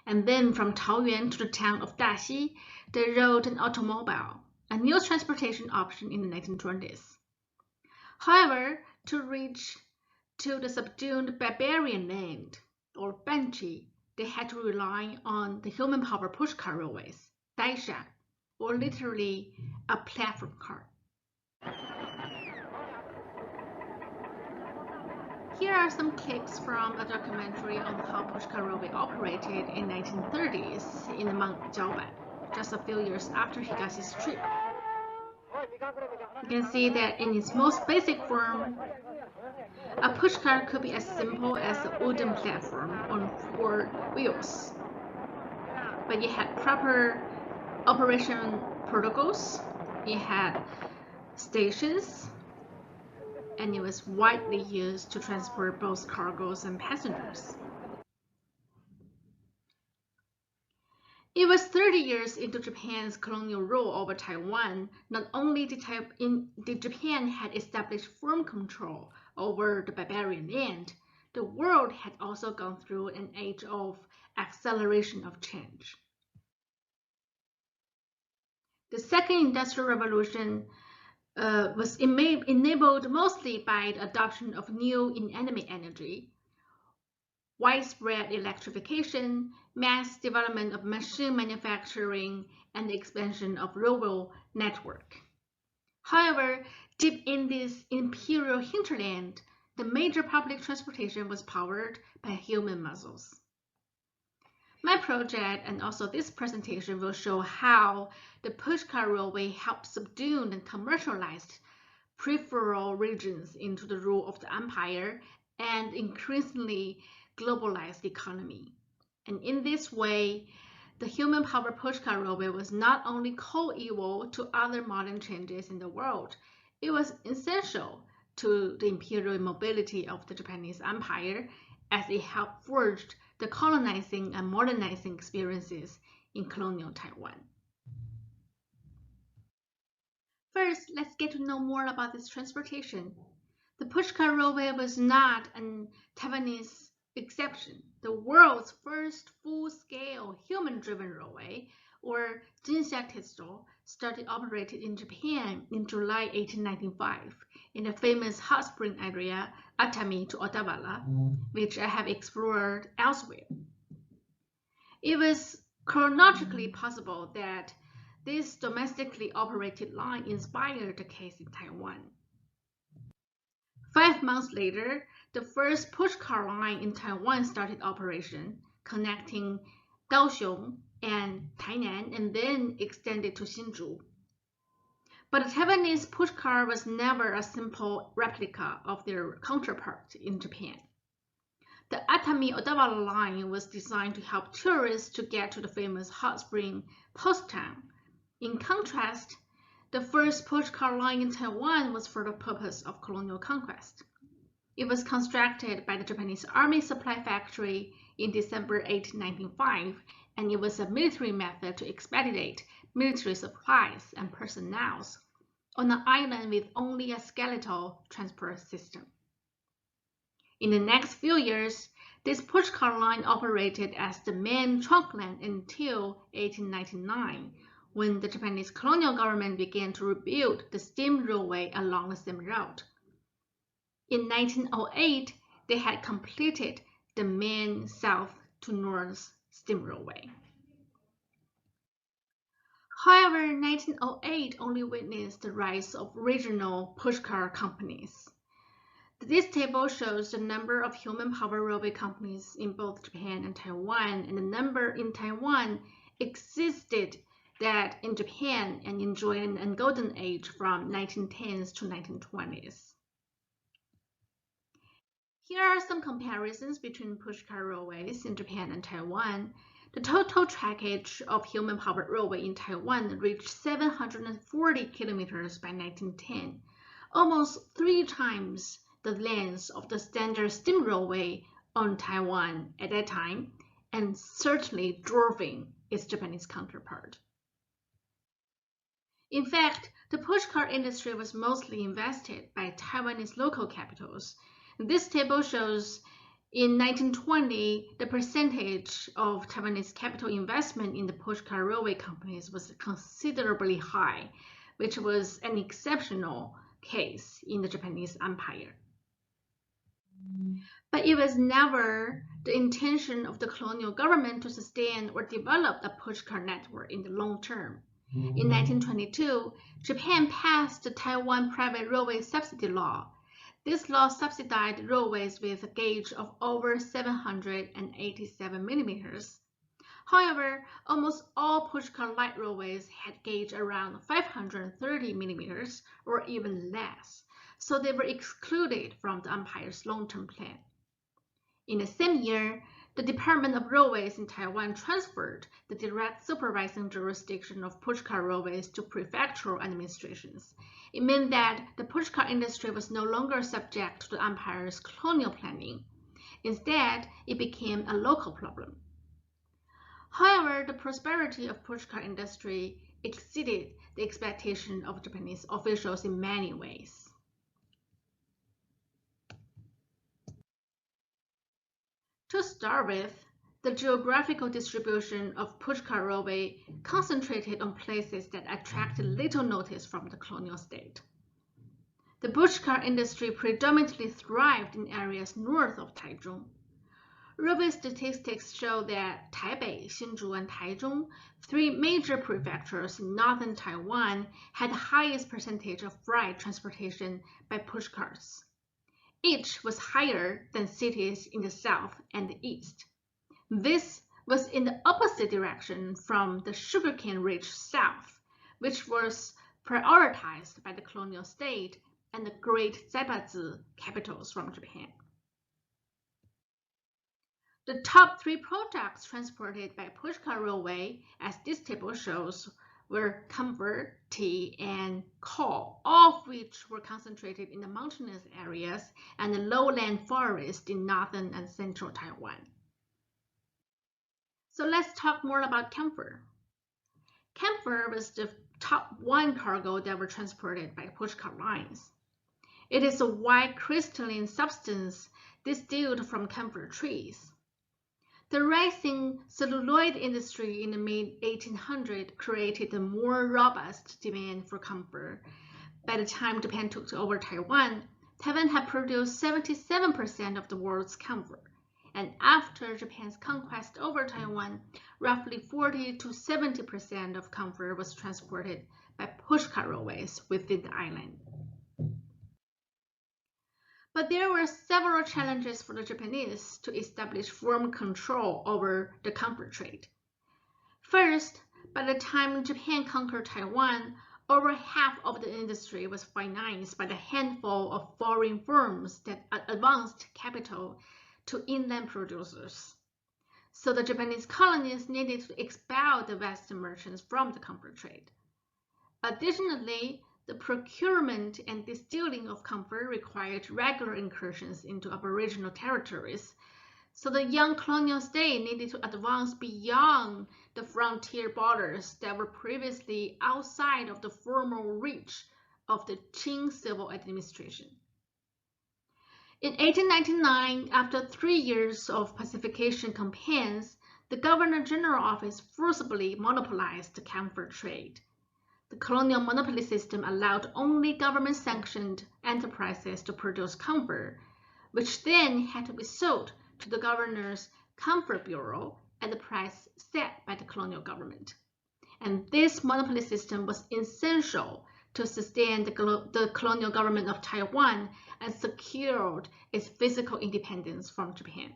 And then from Taoyuan to the town of Daxi, they rode an automobile, a new transportation option in the 1920s. However, to reach to the subdued barbarian land, or Banchi, they had to rely on the human power pushcar railways, daisha, or literally a platform car. Here are some clips from a documentary on how pushcar railway operated in the 1930s in Mount Jiaoban, just a few years after Higashi's trip. You can see that in its most basic form, a pushcar could be as simple as a wooden platform on 4 wheels, but it had proper operation protocols, it had stations, and it was widely used to transport both cargoes and passengers. It was 30 years into Japan's colonial rule over Taiwan. Not only did Japan had established firm control over the barbarian land, the world had also gone through an age of acceleration of change. The Second Industrial Revolution was enabled mostly by the adoption of new inanimate energy, widespread electrification, mass development of machine manufacturing, and the expansion of railway network. However, deep in this imperial hinterland, the major public transportation was powered by human muscles. My project and also this presentation will show how the pushcar railway helped subdue and commercialized peripheral regions into the rule of the empire and increasingly globalized economy. And in this way, the human power pushcar railway was not only coequal to other modern changes in the world, it was essential to the imperial mobility of the Japanese empire as it helped forge the colonizing and modernizing experiences in colonial Taiwan. First, let's get to know more about this transportation. The pushcar railway was not a Taiwanese exception. The world's first full-scale human-driven railway, or Jinsha-Tetsudo, started operated in Japan in July 1895 in the famous hot spring area Atami to Otawara, which I have explored elsewhere. It was chronologically possible that this domestically operated line inspired the case in Taiwan. 5 months later, the first pushcar line in Taiwan started operation, connecting Kaohsiung and Tainan, and then extended to Hsinchu. But the Taiwanese pushcar was never a simple replica of their counterpart in Japan. The Atami-Odawa line was designed to help tourists to get to the famous hot spring post town. In contrast, the first pushcar line in Taiwan was for the purpose of colonial conquest. It was constructed by the Japanese Army Supply Factory in December 1895, and it was a military method to expedite military supplies and personnel on an island with only a skeletal transport system. In the next few years, this pushcar line operated as the main trunk line until 1899, when the Japanese colonial government began to rebuild the steam railway along the same route. In 1908, they had completed the main south to north steam railway. However, 1908 only witnessed the rise of regional pushcar companies. This table shows the number of human power railway companies in both Japan and Taiwan, and the number in Taiwan existed that in Japan and enjoyed a golden age from 1910s to 1920s. Here are some comparisons between pushcar railways in Japan and Taiwan. The total trackage of human-powered railway in Taiwan reached 740 kilometers by 1910, almost 3 times the length of the standard steam railway on Taiwan at that time, and certainly dwarfing its Japanese counterpart. In fact, the pushcar industry was mostly invested by Taiwanese local capitals. This table shows in 1920, the percentage of Taiwanese capital investment in the pushcar railway companies was considerably high, which was an exceptional case in the Japanese Empire. But it was never the intention of the colonial government to sustain or develop a pushcar network in the long term. In 1922, Japan passed the Taiwan Private Railway Subsidy Law. This law subsidized railways with a gauge of over 787 millimeters. However, almost all pushcar light railways had gauge around 530 millimeters or even less, so they were excluded from the empire's long-term plan. In the same year, the Department of Railways in Taiwan transferred the direct supervising jurisdiction of pushcar railways to prefectural administrations. It meant that the pushcar industry was no longer subject to the empire's colonial planning. Instead, it became a local problem. However, the prosperity of pushcar industry exceeded the expectation of Japanese officials in many ways. To start with, the geographical distribution of pushcar railway concentrated on places that attracted little notice from the colonial state. The pushcar industry predominantly thrived in areas north of Taichung. Railway statistics show that Taipei, Hsinchu, and Taichung, 3 major prefectures in northern Taiwan, had the highest percentage of freight transportation by pushcars. Each was higher than cities in the south and the east. This was in the opposite direction from the sugarcane-rich south, which was prioritized by the colonial state and the great Zaibatsu capitals from Japan. The top 3 products transported by pushcar railway, as this table shows, were camphor, tea, and coal, all of which were concentrated in the mountainous areas and the lowland forest in northern and central Taiwan. So let's talk more about camphor. Camphor was the top 1 cargo that were transported by pushcar lines. It is a white crystalline substance distilled from camphor trees. The rising celluloid industry in the mid-1800s created a more robust demand for camphor. By the time Japan took over Taiwan, Taiwan had produced 77% of the world's camphor, and after Japan's conquest over Taiwan, roughly 40 to 70% of camphor was transported by pushcart railways within the island. But there were several challenges for the Japanese to establish firm control over the camphor trade. First, by the time Japan conquered Taiwan, over half of the industry was financed by the handful of foreign firms that advanced capital to inland producers. So the Japanese colonies needed to expel the Western merchants from the camphor trade. Additionally, the procurement and distilling of camphor required regular incursions into Aboriginal territories, so the young colonial state needed to advance beyond the frontier borders that were previously outside of the formal reach of the Qing civil administration. In 1899, after 3 years of pacification campaigns, the Governor-General Office forcibly monopolized the camphor trade. The colonial monopoly system allowed only government-sanctioned enterprises to produce camphor, which then had to be sold to the governor's camphor bureau at the price set by the colonial government. And this monopoly system was essential to sustain the colonial government of Taiwan and secured its physical independence from Japan.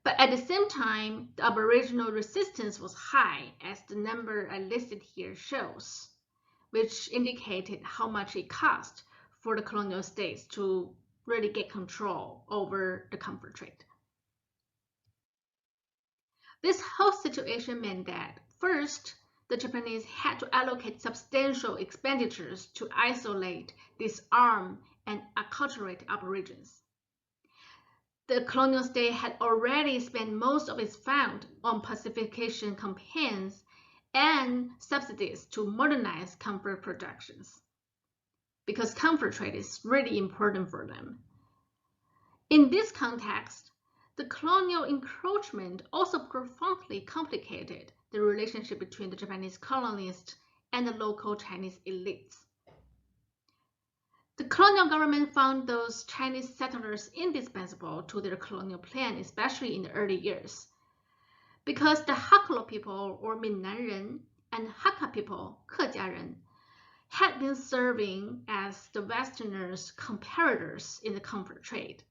But at the same time, the Aboriginal resistance was high, as the number I listed here shows, which indicated how much it cost for the colonial states to really get control over the camphor trade. This whole situation meant that, first, the Japanese had to allocate substantial expenditures to isolate, disarm, and acculturate Aborigines. The colonial state had already spent most of its funds on pacification campaigns and subsidies to modernize camphor productions, because camphor trade is really important for them. In this context, the colonial encroachment also profoundly complicated the relationship between the Japanese colonists and the local Chinese elites. The colonial government found those Chinese settlers indispensable to their colonial plan, especially in the early years, because the Haklo people, or Minnan-ren, and Hakka people, Kejiaren, had been serving as the Westerners' comparators in the camphor trade.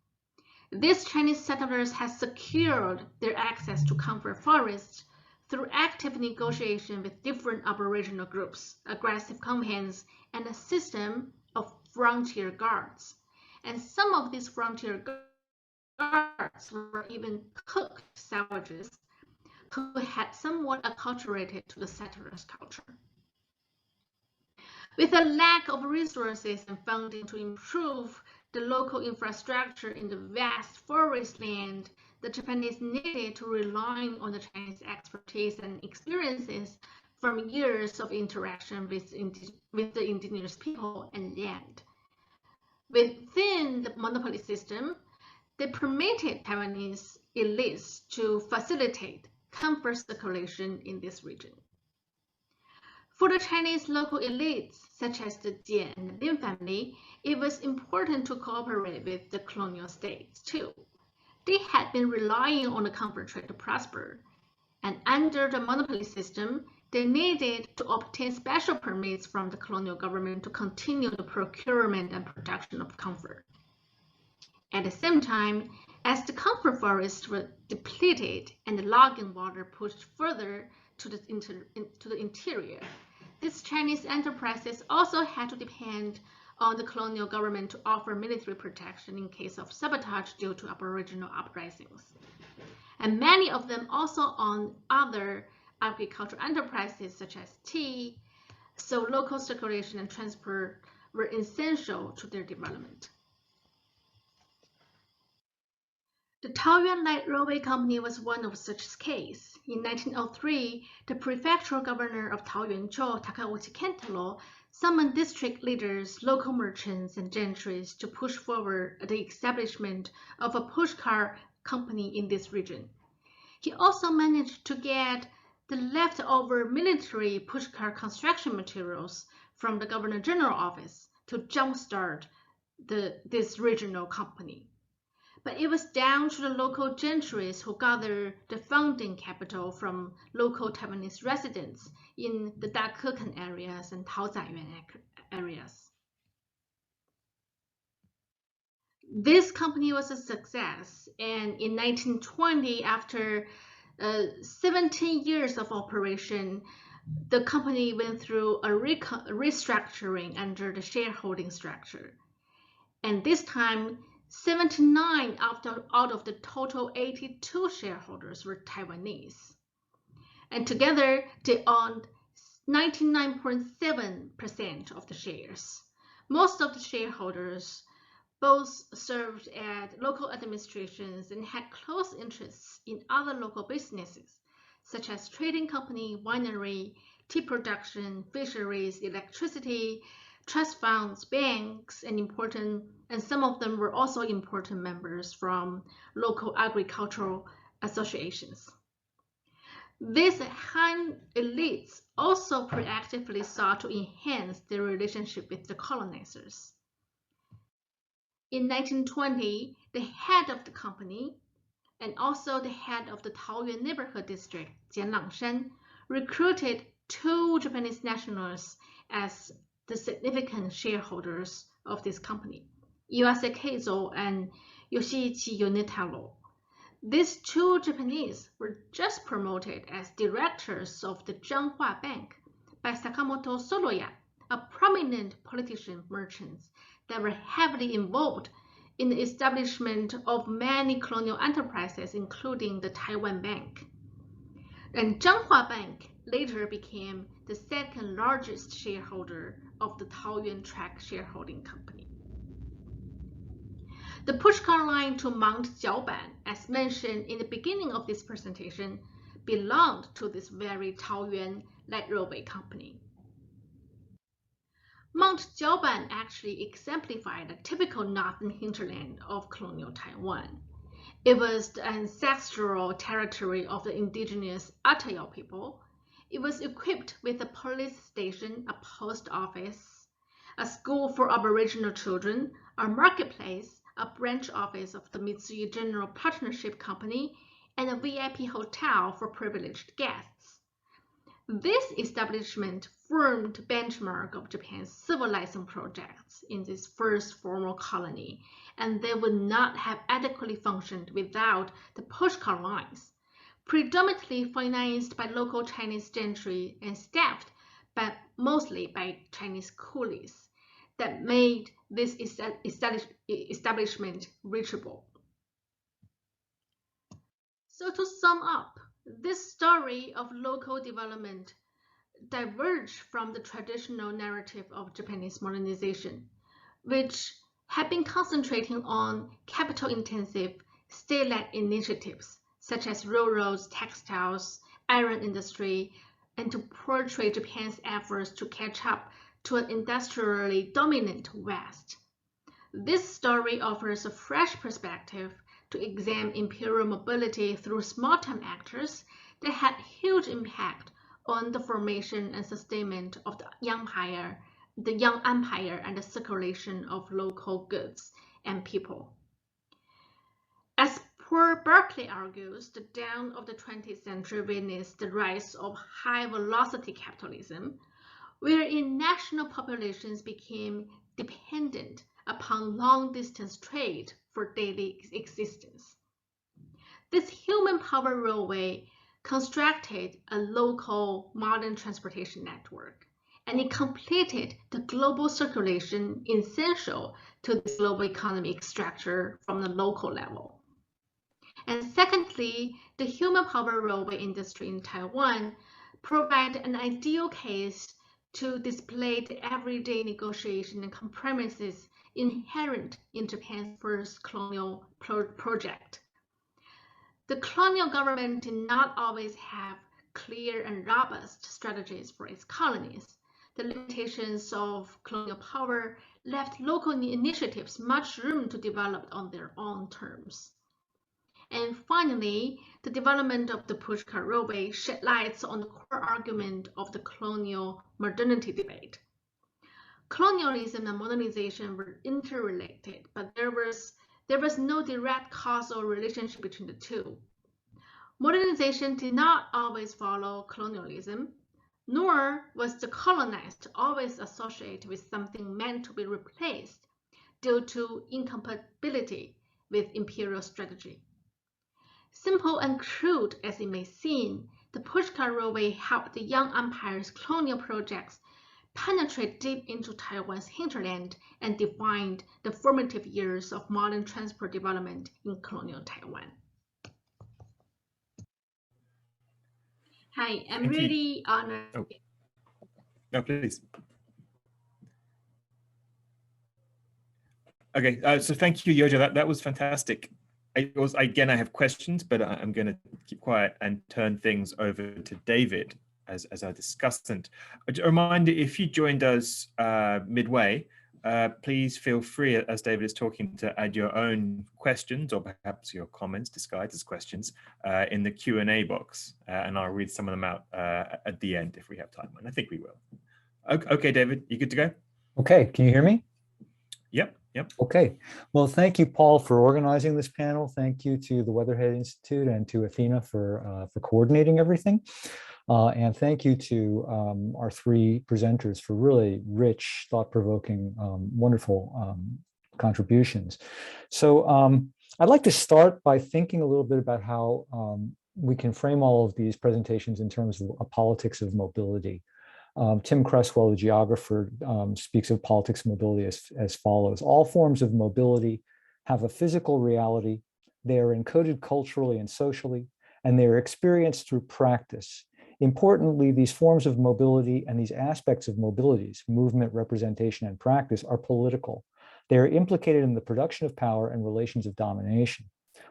These Chinese settlers had secured their access to camphor forests through active negotiation with different Aboriginal groups, aggressive campaigns, and a system of frontier guards. And some of these frontier guards were even cooked savages who had somewhat acculturated to the settlers' culture. With a lack of resources and funding to improve the local infrastructure in the vast forest land, the Japanese needed to rely on the Chinese expertise and experiences from years of interaction with the indigenous people and land. Within the monopoly system, they permitted Taiwanese elites to facilitate camphor circulation in this region. For the Chinese local elites, such as the Jian and Lin family, it was important to cooperate with the colonial states too. They had been relying on the camphor trade to prosper, and under the monopoly system, they needed to obtain special permits from the colonial government to continue the procurement and production of camphor. At the same time, as the camphor forests were depleted and the logging water pushed further to the interior, these Chinese enterprises also had to depend on the colonial government to offer military protection in case of sabotage due to Aboriginal uprisings. And many of them also owned other agricultural enterprises such as tea, so local circulation and transport were essential to their development. The Taoyuan Light Railway Company was one of such cases. In 1903, the prefectural governor of Taoyuanzhou, Takahiro Yamamoto, summoned district leaders, local merchants, and gentry to push forward the establishment of a pushcar company in this region. He also managed to get the leftover military pushcar construction materials from the Governor-General Office to jumpstart this regional company. but it was down to the local gentries who gathered the founding capital from local Taiwanese residents in the Dakekan areas and Taozaiyuan areas. This company was a success, and in 1920, after 17 years of operation, the company went through a restructuring under the shareholding structure. And this time, 79 out of the total 82 shareholders were Taiwanese. And together, they owned 99.7% of the shares. Most of the shareholders both served at local administrations and had close interests in other local businesses, such as trading company, winery, tea production, fisheries, electricity, trust funds, banks, and some of them were also important members from local agricultural associations. These Han elites also proactively sought to enhance their relationship with the colonizers. In 1920, the head of the company and also the head of the Taoyuan neighborhood district, Jian Langshan, recruited 2 Japanese nationals as the significant shareholders of this company, Iwase Keizo and Yoshiichi Yonetaro. These 2 Japanese were just promoted as directors of the Zhanghua Bank by Sakamoto Soroya, a prominent politician merchant that were heavily involved in the establishment of many colonial enterprises, including the Taiwan Bank. And Zhanghua Bank later became the 2nd largest shareholder of the Taoyuan Tract Shareholding Company. The pushcar line to Mount Jiaoban, as mentioned in the beginning of this presentation, belonged to this very Taoyuan light railway company. Mount Jiaoban actually exemplified a typical northern hinterland of colonial Taiwan. It was the ancestral territory of the indigenous Atayal people. It was equipped with a police station, a post office, a school for Aboriginal children, a marketplace, a branch office of the Mitsui General Partnership Company, and a VIP hotel for privileged guests. This establishment formed the benchmark of Japan's civilizing projects in this first formal colony, and they would not have adequately functioned without the pushcar lines, predominantly financed by local Chinese gentry and staffed mostly by Chinese coolies, that made this establishment reachable. So to sum up, this story of local development diverged from the traditional narrative of Japanese modernization, which had been concentrating on capital-intensive state-led initiatives such as railroads, textiles, iron industry, and to portray Japan's efforts to catch up to an industrially dominant West. This story offers a fresh perspective to examine imperial mobility through small-time actors that had huge impact on the formation and sustainment of the young empire and the circulation of local goods and people. As Paul Berkeley argues, the dawn of the 20th century witnessed the rise of high-velocity capitalism, wherein national populations became dependent upon long-distance trade for daily existence. This human power railway constructed a local modern transportation network, and it completed the global circulation essential to this global economic structure from the local level. And secondly, the human power railway industry in Taiwan provided an ideal case to display the everyday negotiation and compromises inherent in Japan's first colonial project. The colonial government did not always have clear and robust strategies for its colonies. The limitations of colonial power left local initiatives much room to develop on their own terms. And finally, the development of the pushcar railway shed light on the core argument of the colonial modernity debate. Colonialism and modernization were interrelated, but there was there was no direct causal relationship between the two. Modernization did not always follow colonialism, nor was the colonized always associated with something meant to be replaced due to incompatibility with imperial strategy. Simple and crude as it may seem, the Pushkar Railway helped the young empire's colonial projects penetrate deep into Taiwan's hinterland and defined the formative years of modern transport development in colonial Taiwan. Hi, I'm Thank you. really honored. Oh. No, please. Okay, so thank you, Youjia. That was fantastic. Again, I have questions, but I'm going to keep quiet and turn things over to David as our discussant. A reminder, if you joined us midway, please feel free, as David is talking, to add your own questions or perhaps your comments disguised as questions in the Q&A box, and I'll read some of them out at the end if we have time, and I think we will. Okay, David, you good to go? Okay, can you hear me? Yep. Okay, well, thank you, Paul, for organizing this panel. Thank you to the Weatherhead Institute and to Athena for coordinating everything. And thank you to our three presenters for really rich, thought-provoking, wonderful contributions. So I'd like to start by thinking a little bit about how we can frame all of these presentations in terms of a politics of mobility. Tim Cresswell, the geographer, speaks of politics of mobility as follows. All forms of mobility have a physical reality. They are encoded culturally and socially, and they are experienced through practice. Importantly, these forms of mobility and these aspects of mobilities, movement, representation, and practice, are political. They are implicated in the production of power and relations of domination.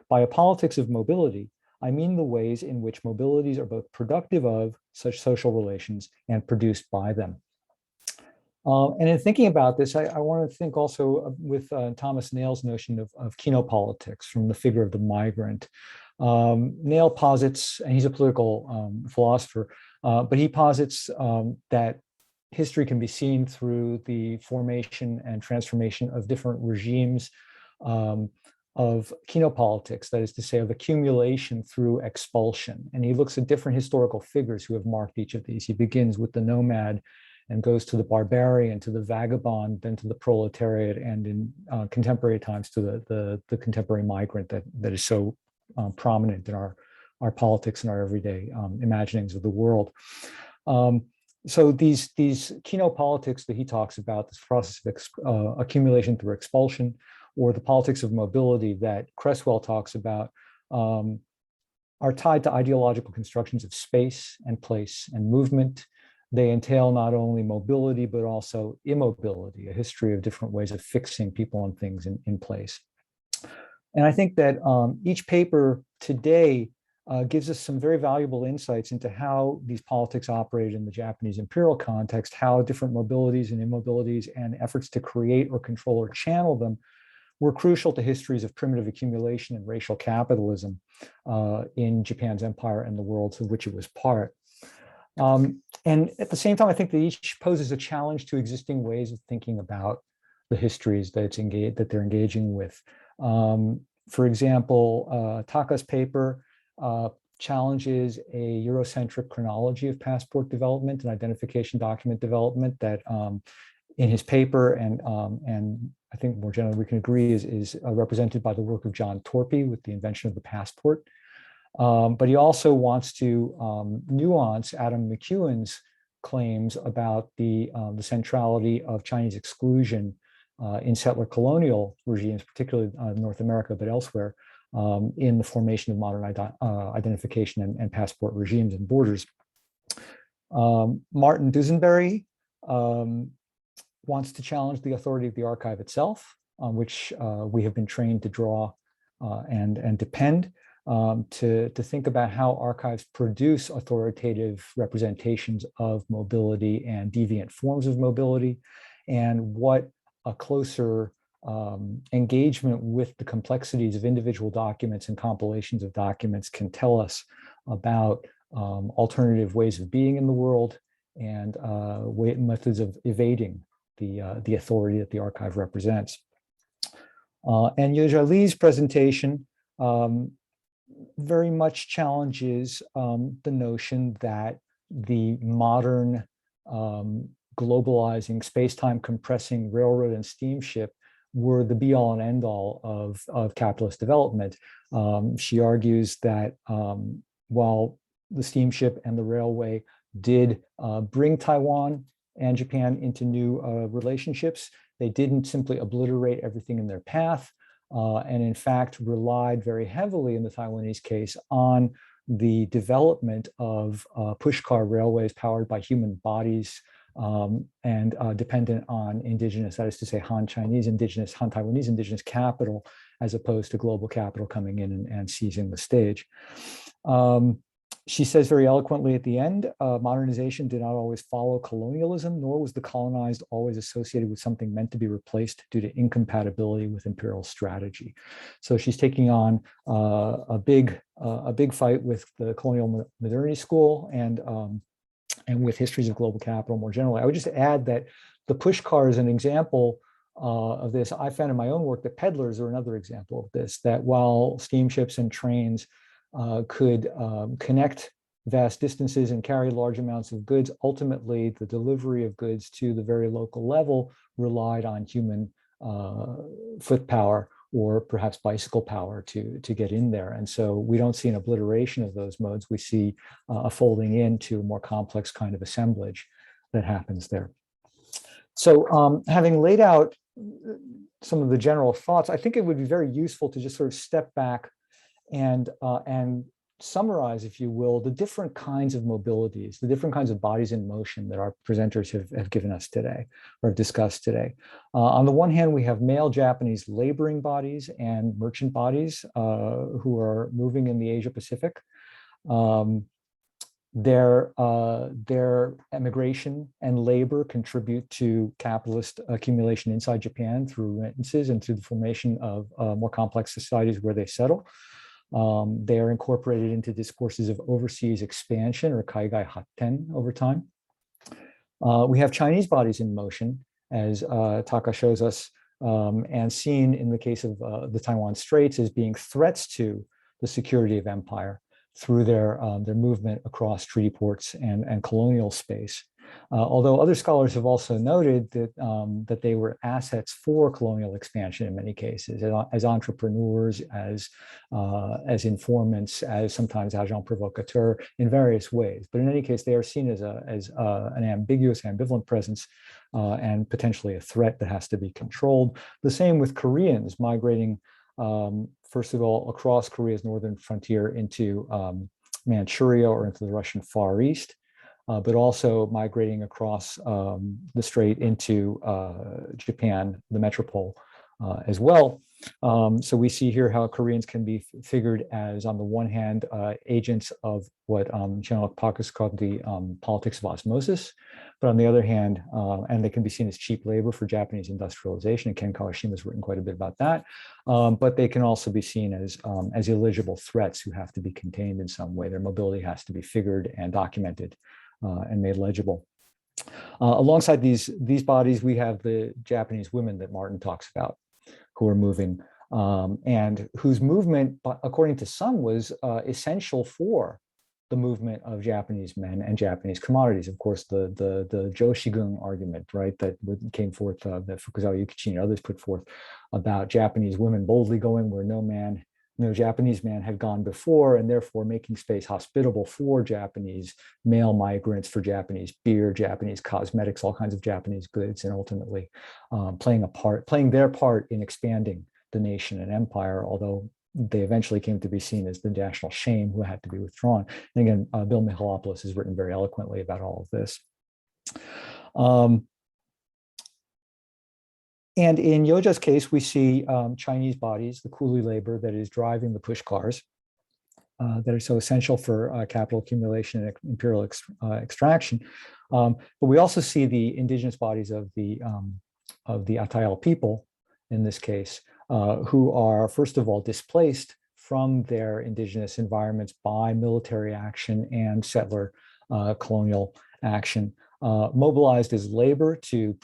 By a politics of mobility, I mean the ways in which mobilities are both productive of such social relations and produced by them. And in thinking about this, I want to think also with Thomas Nail's notion of kenopolitics from the figure of the migrant. Nail posits, and he's a political philosopher, but he posits that history can be seen through the formation and transformation of different regimes of kenopolitics, that is to say, of accumulation through expulsion. And he looks at different historical figures who have marked each of these. He begins with the nomad and goes to the barbarian, to the vagabond, then to the proletariat, and in contemporary times to the contemporary migrant that is so prominent in our politics and our everyday imaginings of the world. So these kenopolitics that he talks about, this process of accumulation through expulsion, or the politics of mobility that Cresswell talks about, are tied to ideological constructions of space and place and movement. They entail not only mobility, but also immobility, a history of different ways of fixing people and things in place. And I think that each paper today gives us some very valuable insights into how these politics operate in the Japanese imperial context, how different mobilities and immobilities and efforts to create or control or channel them were crucial to histories of primitive accumulation and racial capitalism in Japan's empire and the worlds of which it was part. And at the same time, I think that each poses a challenge to existing ways of thinking about the histories that they're engaging with. For example, Taka's paper challenges a Eurocentric chronology of passport development and identification document development that in his paper, and I think more generally we can agree is represented by the work of John Torpey with the invention of the passport. But he also wants to nuance Adam McEwen's claims about the centrality of Chinese exclusion in settler colonial regimes, particularly North America, but elsewhere, in the formation of modern identification and passport regimes and borders. Martin Dusinberre wants to challenge the authority of the archive itself, on which we have been trained to draw and depend, to think about how archives produce authoritative representations of mobility and deviant forms of mobility, and what a closer engagement with the complexities of individual documents and compilations of documents can tell us about alternative ways of being in the world and methods of evading the authority that the archive represents. And Youjia Li's presentation very much challenges the notion that the modern globalizing, space-time compressing railroad and steamship were the be-all and end-all of capitalist development. She argues that while the steamship and the railway did bring Taiwan and Japan into new relationships, they didn't simply obliterate everything in their path, and in fact relied very heavily in the Taiwanese case on the development of pushcar railways powered by human bodies and dependent on indigenous, that is to say, Han Taiwanese indigenous capital, as opposed to global capital coming in and seizing the stage. She says very eloquently at the end, modernization did not always follow colonialism, nor was the colonized always associated with something meant to be replaced due to incompatibility with imperial strategy. So she's taking on a big fight with the colonial modernity school and with histories of global capital more generally. I would just add that the pushcar is an example of this. I found in my own work that peddlers are another example of this, that while steamships and trains could connect vast distances and carry large amounts of goods, ultimately the delivery of goods to the very local level relied on human foot power or perhaps bicycle power to get in there. And so we don't see an obliteration of those modes. We see a folding into a more complex kind of assemblage that happens there. So having laid out some of the general thoughts, I think it would be very useful to just sort of step back and summarize, if you will, the different kinds of mobilities, the different kinds of bodies in motion that our presenters have given us today or have discussed today. On the one hand, we have male Japanese laboring bodies and merchant bodies who are moving in the Asia Pacific. Their emigration and labor contribute to capitalist accumulation inside Japan through remittances and through the formation of more complex societies where they settle. They are incorporated into discourses of overseas expansion or kaigai hatten over time. We have Chinese bodies in motion, as Taka shows us, and seen in the case of the Taiwan Straits as being threats to the security of empire through their movement across treaty ports and colonial space. Although other scholars have also noted that, that they were assets for colonial expansion in many cases, as entrepreneurs, as informants, as sometimes agents provocateurs in various ways. But in any case, they are seen as an ambiguous, ambivalent presence and potentially a threat that has to be controlled. The same with Koreans migrating, first of all, across Korea's northern frontier into Manchuria or into the Russian Far East. But also migrating across the strait into Japan, the metropole as well. So we see here how Koreans can be figured as, on the one hand, agents of what General Pakus called the politics of osmosis, but on the other hand, and they can be seen as cheap labor for Japanese industrialization, and Ken Kawashima has written quite a bit about that, but they can also be seen as illegible threats who have to be contained in some way. Their mobility has to be figured and documented and made legible. Alongside these bodies, we have the Japanese women that Martin talks about, who are moving, and whose movement, according to some, was essential for the movement of Japanese men and Japanese commodities. Of course, the Joshigun argument, right, that came forth, that Fukuzawa Yukichi and others put forth, about Japanese women boldly going where no Japanese man had gone before, and therefore making space hospitable for Japanese male migrants, for Japanese beer, Japanese cosmetics, all kinds of Japanese goods, and ultimately playing their part in expanding the nation and empire, although they eventually came to be seen as the national shame who had to be withdrawn. And again, Bill Michalopoulos has written very eloquently about all of this. And in Youjia's case, we see Chinese bodies, the coolie labor that is driving the pushcars that are so essential for capital accumulation and imperial extraction. But we also see the indigenous bodies of the Atayal people, in this case, who are, first of all, displaced from their indigenous environments by military action and settler colonial action. Mobilized as labor to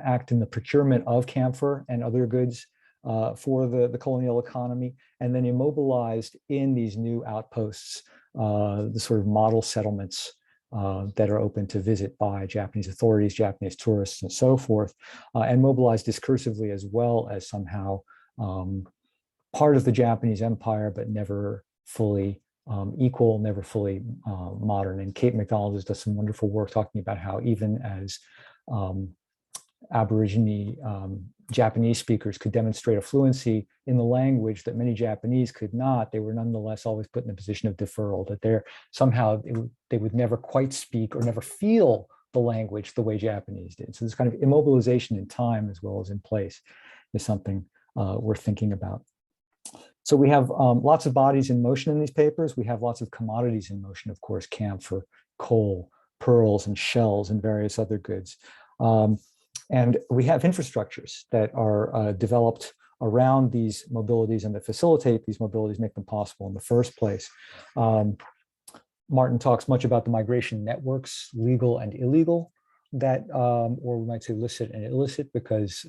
act in the procurement of camphor and other goods for the colonial economy, and then immobilized in these new outposts, the sort of model settlements that are open to visit by Japanese authorities, Japanese tourists, and so forth, and mobilized discursively as well as somehow part of the Japanese empire, but never fully equal, never fully modern. And Kate McDonald does some wonderful work talking about how even as Aborigine Japanese speakers could demonstrate a fluency in the language that many Japanese could not, they were nonetheless always put in a position of deferral, that they're somehow, they would never quite speak or never feel the language the way Japanese did. So this kind of immobilization in time as well as in place is something we're thinking about. So we have lots of bodies in motion in these papers. We have lots of commodities in motion, of course, camphor, coal, pearls, and shells, and various other goods. And we have infrastructures that are developed around these mobilities and that facilitate these mobilities, make them possible in the first place. Martin talks much about the migration networks, legal and illegal, that, or we might say licit and illicit, because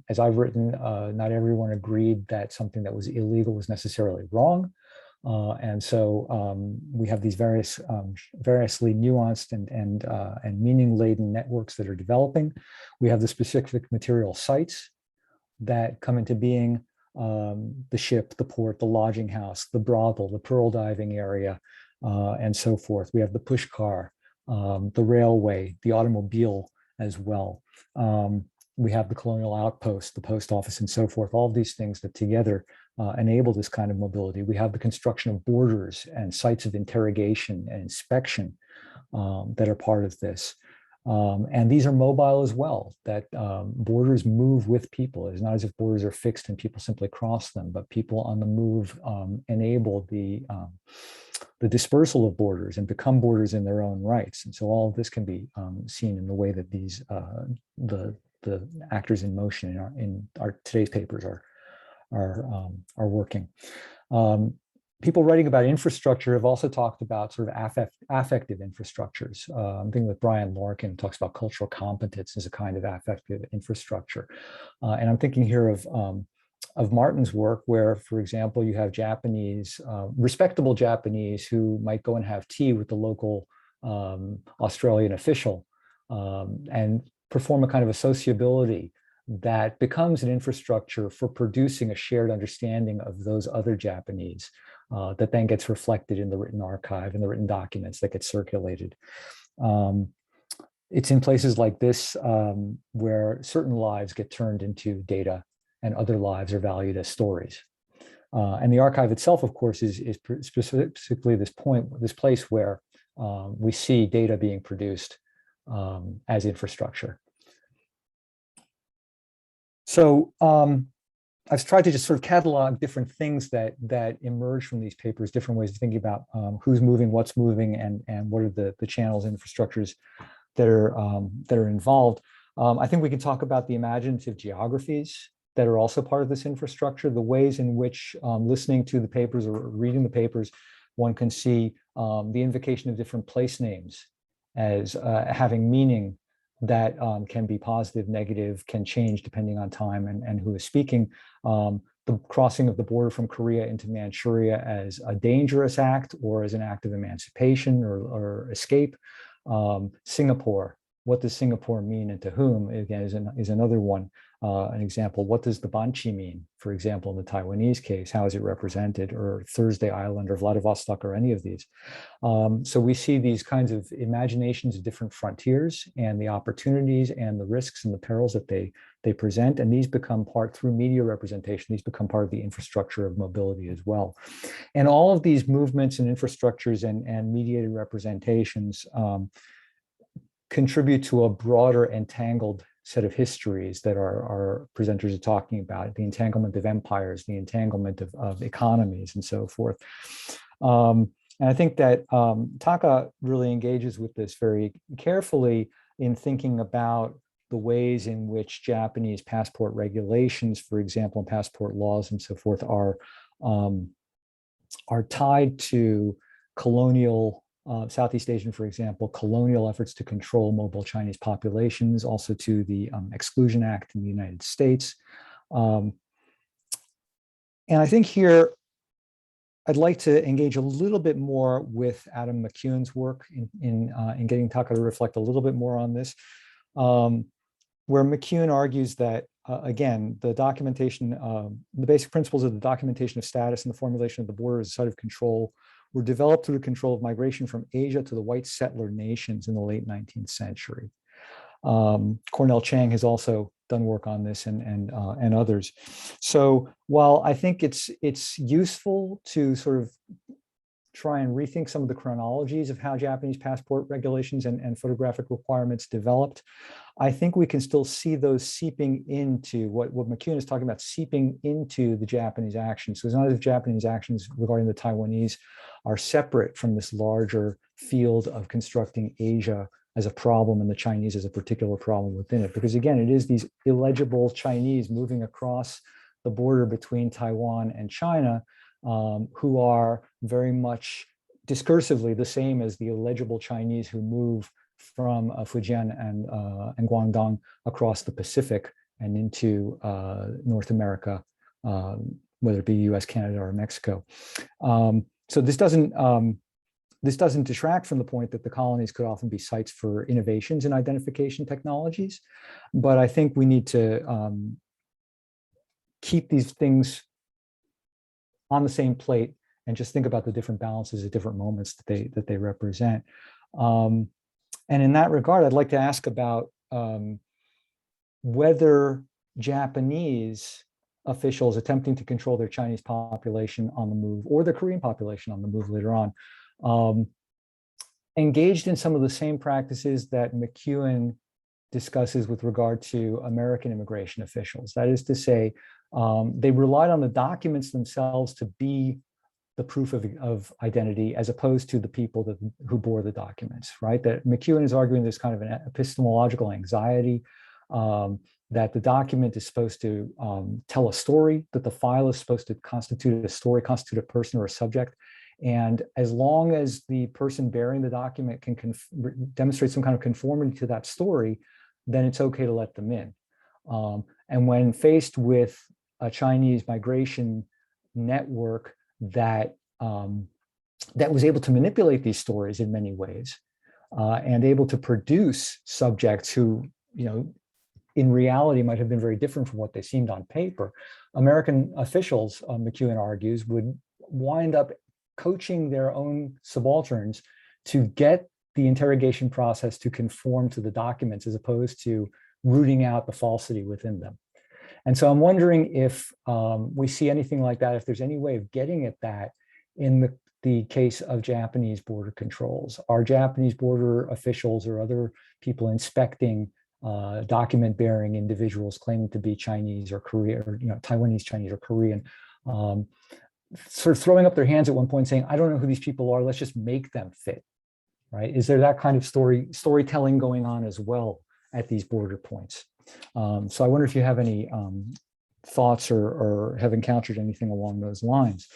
as I've written, not everyone agreed that something that was illegal was necessarily wrong. And so we have these variously nuanced and meaning-laden networks that are developing. We have the specific material sites that come into being, the ship, the port, the lodging house, the brothel, the pearl diving area, and so forth. We have the push car, the railway, the automobile as well. We have the colonial outpost, the post office, and so forth. All of these things that together enable this kind of mobility. We have the construction of borders and sites of interrogation and inspection that are part of this. And these are mobile as well, that borders move with people. It's not as if borders are fixed and people simply cross them, but people on the move enable the dispersal of borders and become borders in their own rights. And so all of this can be seen in the way that these the actors in motion in our today's papers are working. People writing about infrastructure have also talked about sort of affective infrastructures. I'm thinking with Brian Larkin, talks about cultural competence as a kind of affective infrastructure. And I'm thinking here of Martin's work, where, for example, you have Japanese, respectable Japanese who might go and have tea with the local Australian official and perform a kind of a sociability that becomes an infrastructure for producing a shared understanding of those other Japanese that then gets reflected in the written archive and the written documents that get circulated. It's in places like this where certain lives get turned into data and other lives are valued as stories. And the archive itself, of course, is specifically this place where we see data being produced as infrastructure. So I've tried to just sort of catalog different things that emerge from these papers, different ways of thinking about who's moving, what's moving, and what are the channels, infrastructures that are involved. I think we can talk about the imaginative geographies that are also part of this infrastructure, the ways in which listening to the papers or reading the papers, one can see the invocation of different place names as having meaning that can be positive, negative, can change depending on time and who is speaking. The crossing of the border from Korea into Manchuria as a dangerous act or as an act of emancipation or escape. Singapore, what does Singapore mean and to whom, again, is another one, an example. What does the Banchi mean, for example, in the Taiwanese case? How is it represented? Or Thursday Island or Vladivostok or any of these? So we see these kinds of imaginations of different frontiers and the opportunities and the risks and the perils that they present. And these become part, through media representation, these become part of the infrastructure of mobility as well. And all of these movements and infrastructures and mediated representations contribute to a broader entangled set of histories that our presenters are talking about, the entanglement of empires, the entanglement of economies, and so forth. And I think that Taka really engages with this very carefully in thinking about the ways in which Japanese passport regulations, for example, and passport laws and so forth, are tied to colonial Southeast Asian, for example, colonial efforts to control mobile Chinese populations, also to the Exclusion Act in the United States. And I think here, I'd like to engage a little bit more with Adam McEwen's work in getting Taka to reflect a little bit more on this, where McEwen argues that, again, the documentation, the basic principles of the documentation of status and the formulation of the border as a site of control were developed through the control of migration from Asia to the white settler nations in the late 19th century. Cornell Chang has also done work on this and others. So while I think it's useful to sort of try and rethink some of the chronologies of how Japanese passport regulations and photographic requirements developed, I think we can still see those seeping into what McEwen is talking about, seeping into the Japanese actions. So it's not as if Japanese actions regarding the Taiwanese are separate from this larger field of constructing Asia as a problem and the Chinese as a particular problem within it. Because again, it is these illegible Chinese moving across the border between Taiwan and China who are very much discursively the same as the illegible Chinese who move from Fujian and Guangdong across the Pacific and into North America, whether it be US, Canada, or Mexico. So this doesn't detract from the point that the colonies could often be sites for innovations in identification technologies, but I think we need to keep these things on the same plate and just think about the different balances at different moments that they represent. And in that regard, I'd like to ask about whether Japanese officials attempting to control their Chinese population on the move or the Korean population on the move later on engaged in some of the same practices that McEwen discusses with regard to American immigration officials. That is to say, they relied on the documents themselves to be the proof of identity as opposed to the people who bore the documents, right? That McEwen is arguing there's kind of an epistemological anxiety that the document is supposed to tell a story, that the file is supposed to constitute a story, constitute a person or a subject. And as long as the person bearing the document can demonstrate some kind of conformity to that story, then it's okay to let them in. And when faced with a Chinese migration network that was able to manipulate these stories in many ways and able to produce subjects who, in reality might have been very different from what they seemed on paper, American officials, McEwen argues, would wind up coaching their own subalterns to get the interrogation process to conform to the documents as opposed to rooting out the falsity within them. And so I'm wondering if we see anything like that, if there's any way of getting at that in the case of Japanese border controls. Are Japanese border officials or other people inspecting document-bearing individuals claiming to be Chinese or Korean, or Taiwanese, Chinese, or Korean, sort of throwing up their hands at one point saying, I don't know who these people are, let's just make them fit, right? Is there that kind of storytelling going on as well at these border points? So I wonder if you have any thoughts or have encountered anything along those lines.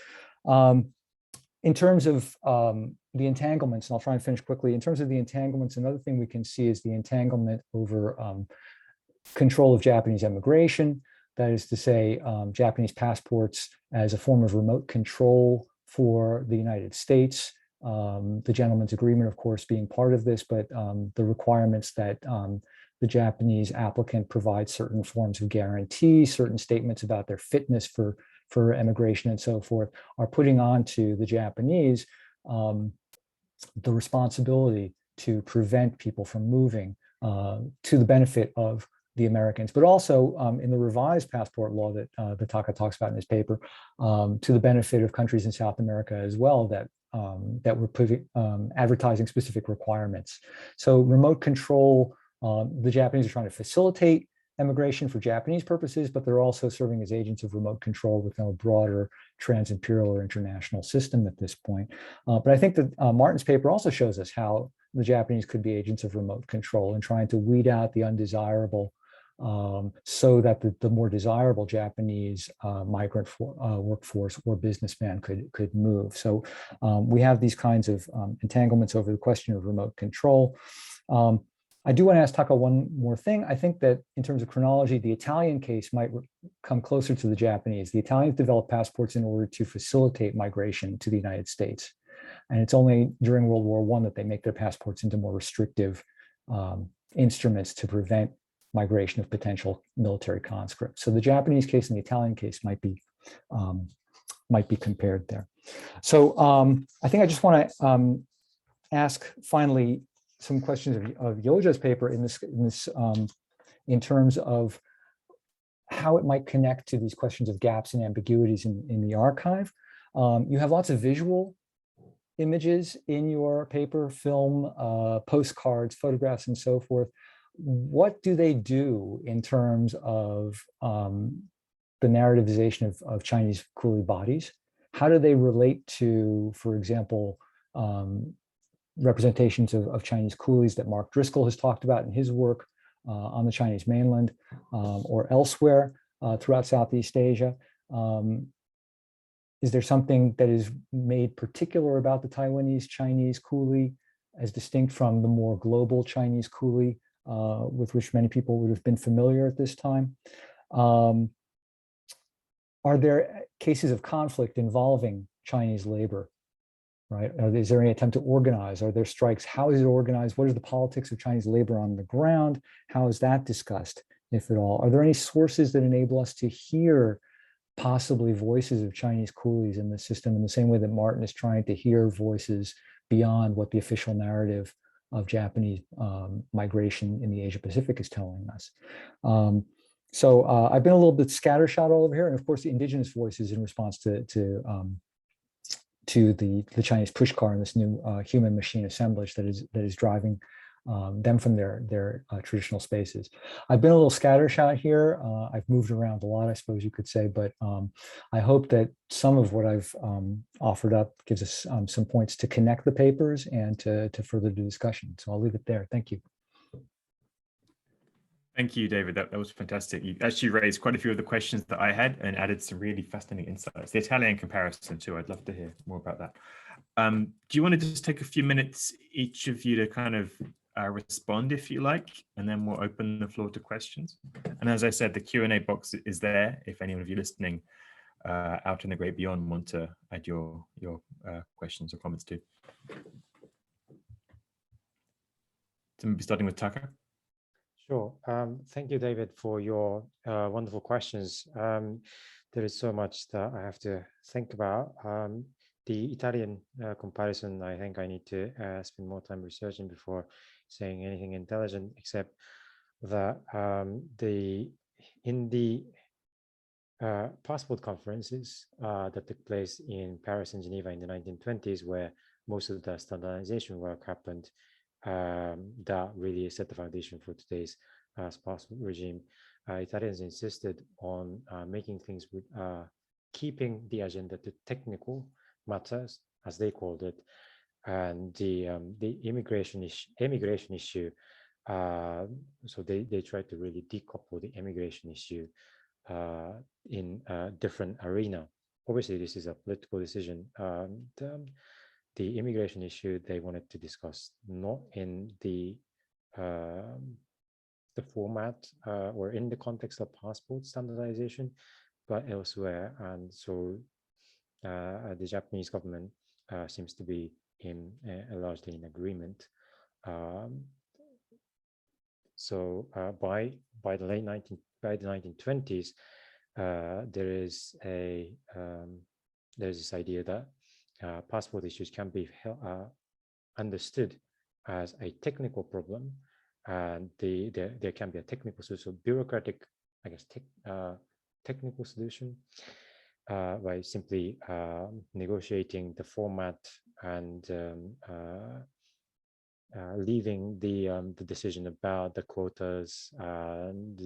In terms of the entanglements, and I'll try and finish quickly, in terms of the entanglements, another thing we can see is the entanglement over control of Japanese immigration. That is to say, Japanese passports as a form of remote control for the United States. The gentleman's agreement, of course, being part of this, but the requirements that the Japanese applicant provides certain forms of guarantee, certain statements about their fitness for immigration and so forth, are putting on to the Japanese the responsibility to prevent people from moving to the benefit of the Americans, but also in the revised passport law that Taka talks about in his paper, to the benefit of countries in South America as well that were advertising specific requirements. So remote control, the Japanese are trying to facilitate immigration for Japanese purposes, but they're also serving as agents of remote control within a broader trans-imperial or international system at this point. But I think that Martin's paper also shows us how the Japanese could be agents of remote control and trying to weed out the undesirable so that the more desirable Japanese migrant workforce or businessman could move. So we have these kinds of entanglements over the question of remote control. I do want to ask Taka one more thing. I think that in terms of chronology, the Italian case might come closer to the Japanese. The Italians developed passports in order to facilitate migration to the United States. And it's only during World War I that they make their passports into more restrictive instruments to prevent migration of potential military conscripts. So the Japanese case and the Italian case might be compared there. So I think I just want to ask finally some questions of Youjia's paper in terms of how it might connect to these questions of gaps and ambiguities in the archive. You have lots of visual images in your paper, film, postcards, photographs, and so forth. What do they do in terms of the narrativization of Chinese coolie bodies? How do they relate to, for example, representations of Chinese coolies that Mark Driscoll has talked about in his work on the Chinese mainland or elsewhere throughout Southeast Asia? Is there something that is made particular about the Taiwanese Chinese coolie as distinct from the more global Chinese coolie with which many people would have been familiar at this time? Are there cases of conflict involving Chinese labor, right? Is there any attempt to organize? Are there strikes? How is it organized? What is the politics of Chinese labor on the ground? How is that discussed, if at all? Are there any sources that enable us to hear possibly voices of Chinese coolies in the system in the same way that Martin is trying to hear voices beyond what the official narrative of Japanese migration in the Asia Pacific is telling us? So I've been a little bit scattershot all over here, and of course the indigenous voices in response to the Chinese pushcar and this new human machine assemblage that is driving them from their traditional spaces. I've been a little scattershot here. I've moved around a lot, I suppose you could say, but I hope that some of what I've offered up gives us some points to connect the papers and to further the discussion. So I'll leave it there. Thank you. Thank you, David. That was fantastic. You actually raised quite a few of the questions that I had and added some really fascinating insights. The Italian comparison too, I'd love to hear more about that. Do you want to just take a few minutes, each of you, to kind of respond if you like, and then we'll open the floor to questions. And as I said, the Q&A box is there if any of you listening out in the great beyond want to add your questions or comments too. So maybe starting with Taka. Sure. Thank you, David, for your wonderful questions. There is so much that I have to think about. The Italian comparison, I think I need to spend more time researching before saying anything intelligent, except that in the passport conferences that took place in Paris and Geneva in the 1920s, where most of the standardization work happened, that really set the foundation for today's passport regime. Italians insisted on making things with keeping the agenda to technical matters, as they called it, and the immigration issue. So they tried to really decouple the immigration issue in a different arena. Obviously, this is a political decision. The immigration issue they wanted to discuss not in the format or in the context of passport standardization, but elsewhere. And so the Japanese government seems to be largely in agreement. So by the 1920s, there is this idea that passport issues can be understood as a technical problem, and there can be a technical solution, so bureaucratic, I guess, technical solution by simply negotiating the format and leaving the decision about the quotas and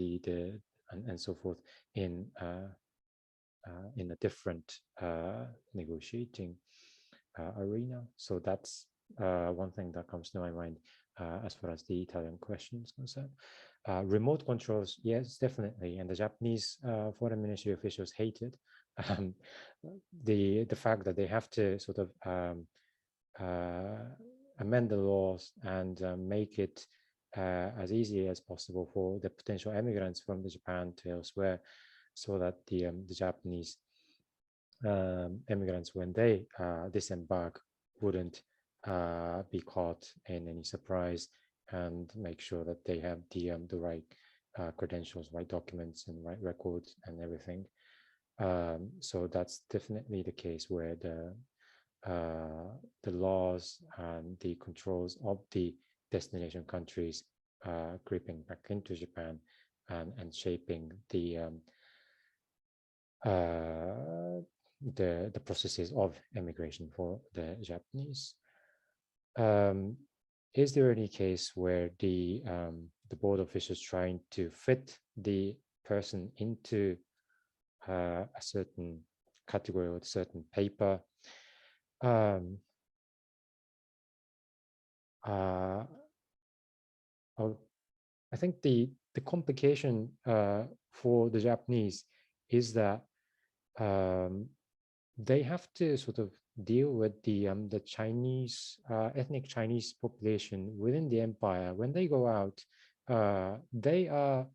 so forth in a different negotiating arena. So that's one thing that comes to my mind as far as the Italian question is concerned. Remote controls, yes, definitely, and the Japanese foreign ministry officials hated the fact that they have to sort of amend the laws and make it as easy as possible for the potential immigrants from the Japan to elsewhere, so that the Japanese immigrants, when they disembark, wouldn't be caught in any surprise, and make sure that they have the right credentials, right documents, and right records and everything. So that's definitely the case where the laws and the controls of the destination countries creeping back into Japan and shaping the processes of immigration for the Japanese. Is there any case where the board officials trying to fit the person into a certain category or a certain paper? I think the complication for the Japanese is that they have to sort of deal with the Chinese ethnic Chinese population within the empire. When they go out, they are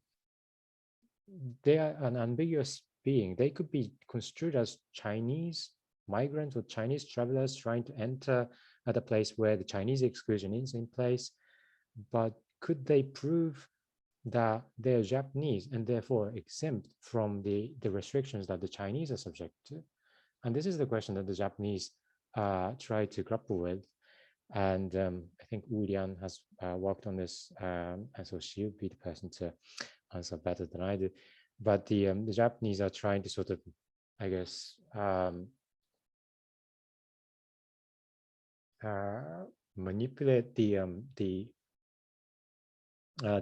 an ambiguous being. They could be construed as Chinese migrants or Chinese travelers trying to enter at a place where the Chinese exclusion is in place, but could they prove that they're Japanese and therefore exempt from the restrictions that the Chinese are subject to? And this is the question that the Japanese try to grapple with. And I think Wu Lian has worked on this, and so she would be the person to answer better than I do. But the Japanese are trying to sort of, I guess, manipulate the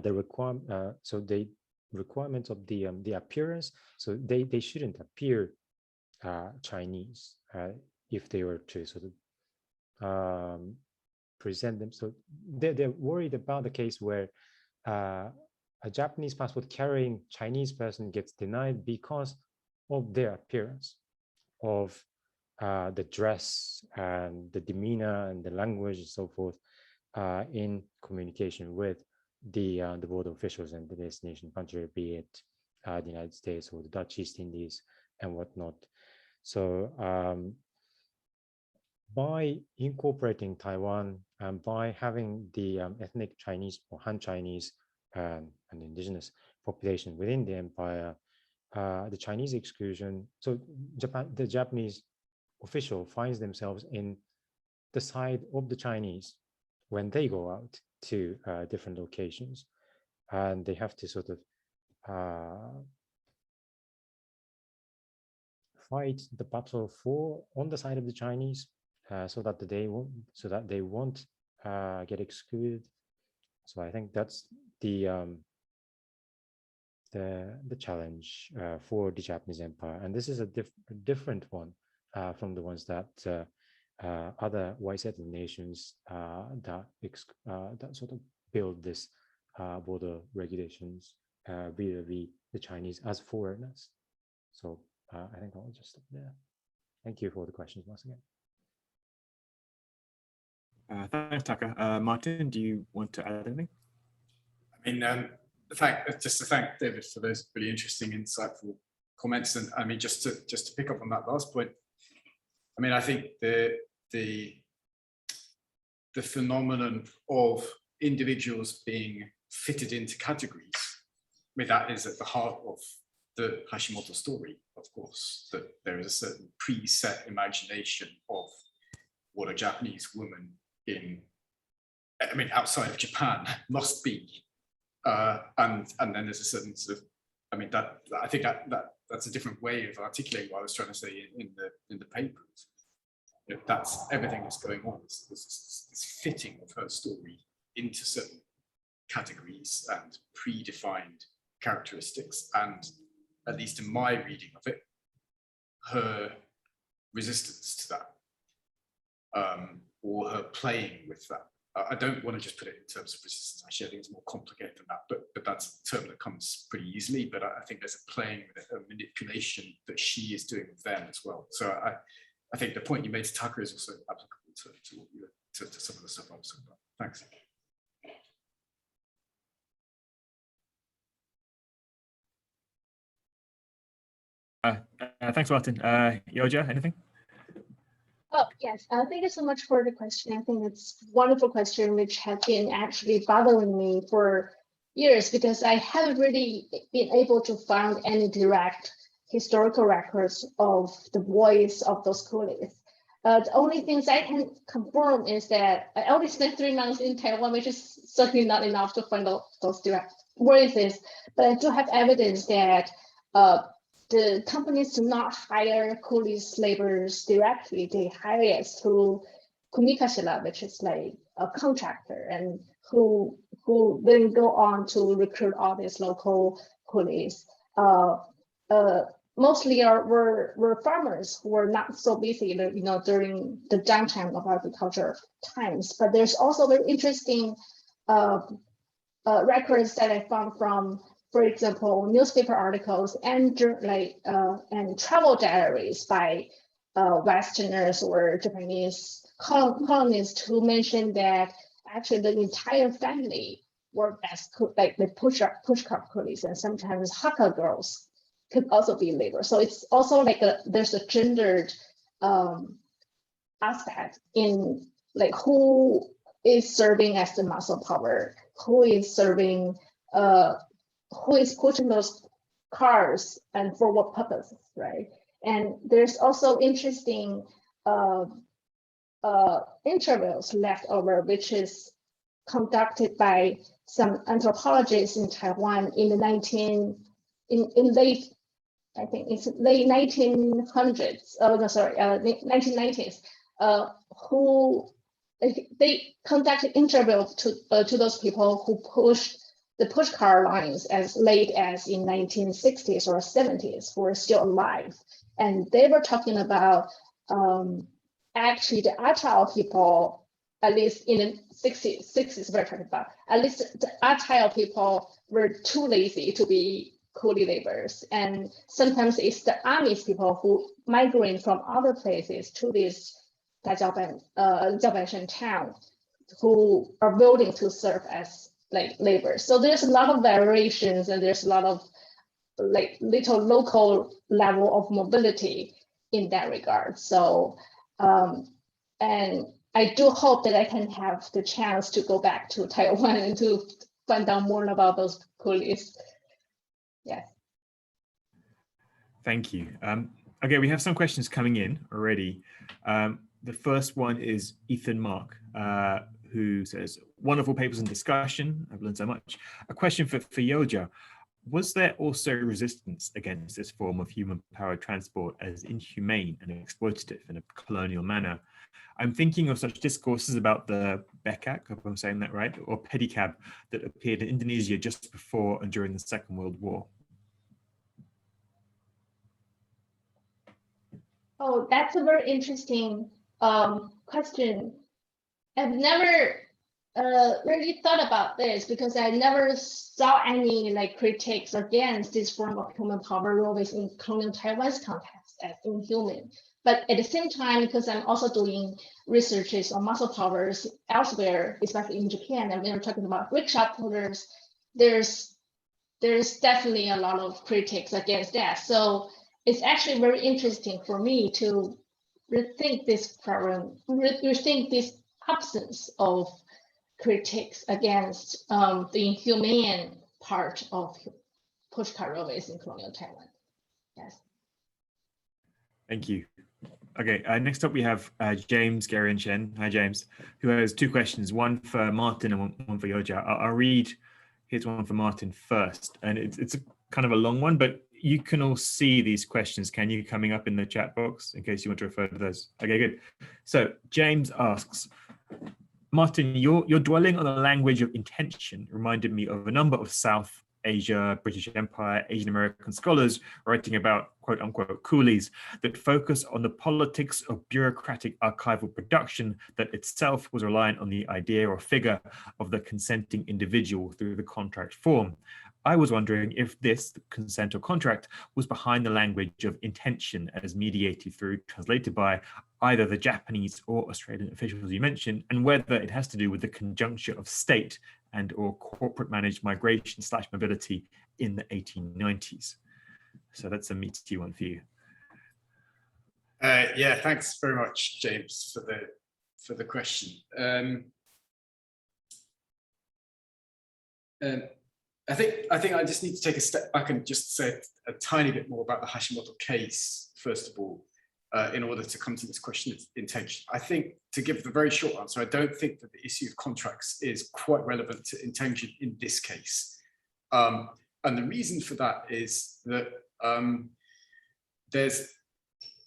requirement. So the requirements of the appearance. So they shouldn't appear Chinese if they were to sort of present them. So they're worried about the case where a Japanese passport carrying Chinese person gets denied because of their appearance, of the dress and the demeanor and the language and so forth in communication with the border officials and the destination country, be it the United States or the Dutch East Indies and whatnot. So by incorporating Taiwan and by having the ethnic Chinese or Han Chinese and indigenous population within the empire, the Chinese exclusion, so the Japanese official finds themselves in the side of the Chinese when they go out to different locations, and they have to sort of fight the battle on the side of the Chinese, so that they won't get excluded. So I think that's the challenge for the Japanese empire, and this is a different one from the ones that other white settled nations that sort of build this border regulations vis-a-vis the Chinese as foreigners. So I think I'll just stop there. Thank you for the questions once again. Thanks, Taka. Martin, do you want to add anything? I mean, just to thank David for those really interesting, insightful comments. And I mean, just to pick up on that last point, I mean, I think the phenomenon of individuals being fitted into categories, I mean, that is at the heart of the Hashimoto story, of course, that there is a certain preset imagination of what a Japanese woman outside of Japan must be. And then there's a certain sort of, I mean, I think that's a different way of articulating what I was trying to say in the papers. You know, that's everything that's going on, this fitting of her story into certain categories and predefined characteristics, and at least in my reading of it, her resistance to that, or her playing with that. I don't want to just put it in terms of resistance. Actually, I think it's more complicated than that, but that's a term that comes pretty easily. But I think there's a playing with it, a manipulation that she is doing with them as well. So I think the point you made to Taka is also applicable to what you to some of the stuff I was talking about. Thanks. Thanks, Martin. Youjia, anything? Oh, yes. Thank you so much for the question. I think it's a wonderful question, which has been actually bothering me for years because I haven't really been able to find any direct historical records of the voice of those coolies. The only things I can confirm is that I only spent 3 months in Taiwan, which is certainly not enough to find out those direct voices, but I do have evidence that the companies do not hire coolies laborers directly. They hire it through kumikashira, which is like a contractor, and who then go on to recruit all these local coolies. Mostly were farmers who were not so busy, during the downtime of agriculture times. But there's also very interesting records that I found from, for example, newspaper articles and travel diaries by Westerners or Japanese colonists who mentioned that actually the entire family worked as with pushcart coolies, and sometimes haka girls could also be labor. So it's also like there's a gendered aspect in like who is serving as the muscle power, who is serving, who is pushing those cars and for what purposes, right? And there's also interesting interviews left over, which is conducted by some anthropologists in Taiwan in the late 1900s. Oh no, sorry, 1990s. Who they conducted interviews to those people who pushed the pushcar lines as late as in 1960s or 70s, who are still alive, and they were talking about actually the agile people, at least in the 60s we're talking about, at least the agile people were too lazy to be coolie laborers, and sometimes it's the army's people who migrate from other places to this Jiaobanshan town who are willing to serve as like labor. So there's a lot of variations, and there's a lot of like little local level of mobility in that regard. So and I do hope that I can have the chance to go back to Taiwan and to find out more about those coolies. Yes. Thank you. Okay, we have some questions coming in already. The first one is Ethan Mark, who says, wonderful papers and discussion. I've learned so much. A question for Youjia. Was there also resistance against this form of human-powered transport as inhumane and exploitative in a colonial manner? I'm thinking of such discourses about the Bekak, if I'm saying that right, or pedicab that appeared in Indonesia just before and during the Second World War. Oh, that's a very interesting question. I've never really thought about this because I never saw any like critiques against this form of human power always in colonial Taiwan's context as inhuman. But at the same time, because I'm also doing researches on muscle powers elsewhere, especially in Japan, and we are talking about rickshaw pullers, there's definitely a lot of critiques against that. So it's actually very interesting for me to rethink this problem, rethink this absence of critiques against the inhumane part of pushcart railways in colonial Taiwan. Yes. Thank you. Okay, next up we have James Garian Chen. Hi, James, who has two questions, one for Martin and one for Youjia. I'll read, here's one for Martin first, and it's a kind of a long one, but you can all see these questions, can you, coming up in the chat box in case you want to refer to those? Okay, good. So James asks, Martin, your dwelling on the language of intention reminded me of a number of South Asia, British Empire, Asian American scholars writing about quote unquote coolies that focus on the politics of bureaucratic archival production that itself was reliant on the idea or figure of the consenting individual through the contract form. I was wondering if this consent or contract was behind the language of intention as mediated through, translated by either the Japanese or Australian officials you mentioned, and whether it has to do with the conjuncture of state and or corporate managed migration / mobility in the 1890s. So that's a meaty one for you. Yeah, thanks very much, James, for the question. I think I just need to take a step back and just say a tiny bit more about the Hashimoto case, first of all, in order to come to this question of intention. I think, to give the very short answer, I don't think that the issue of contracts is quite relevant to intention in this case. And the reason for that is that there's,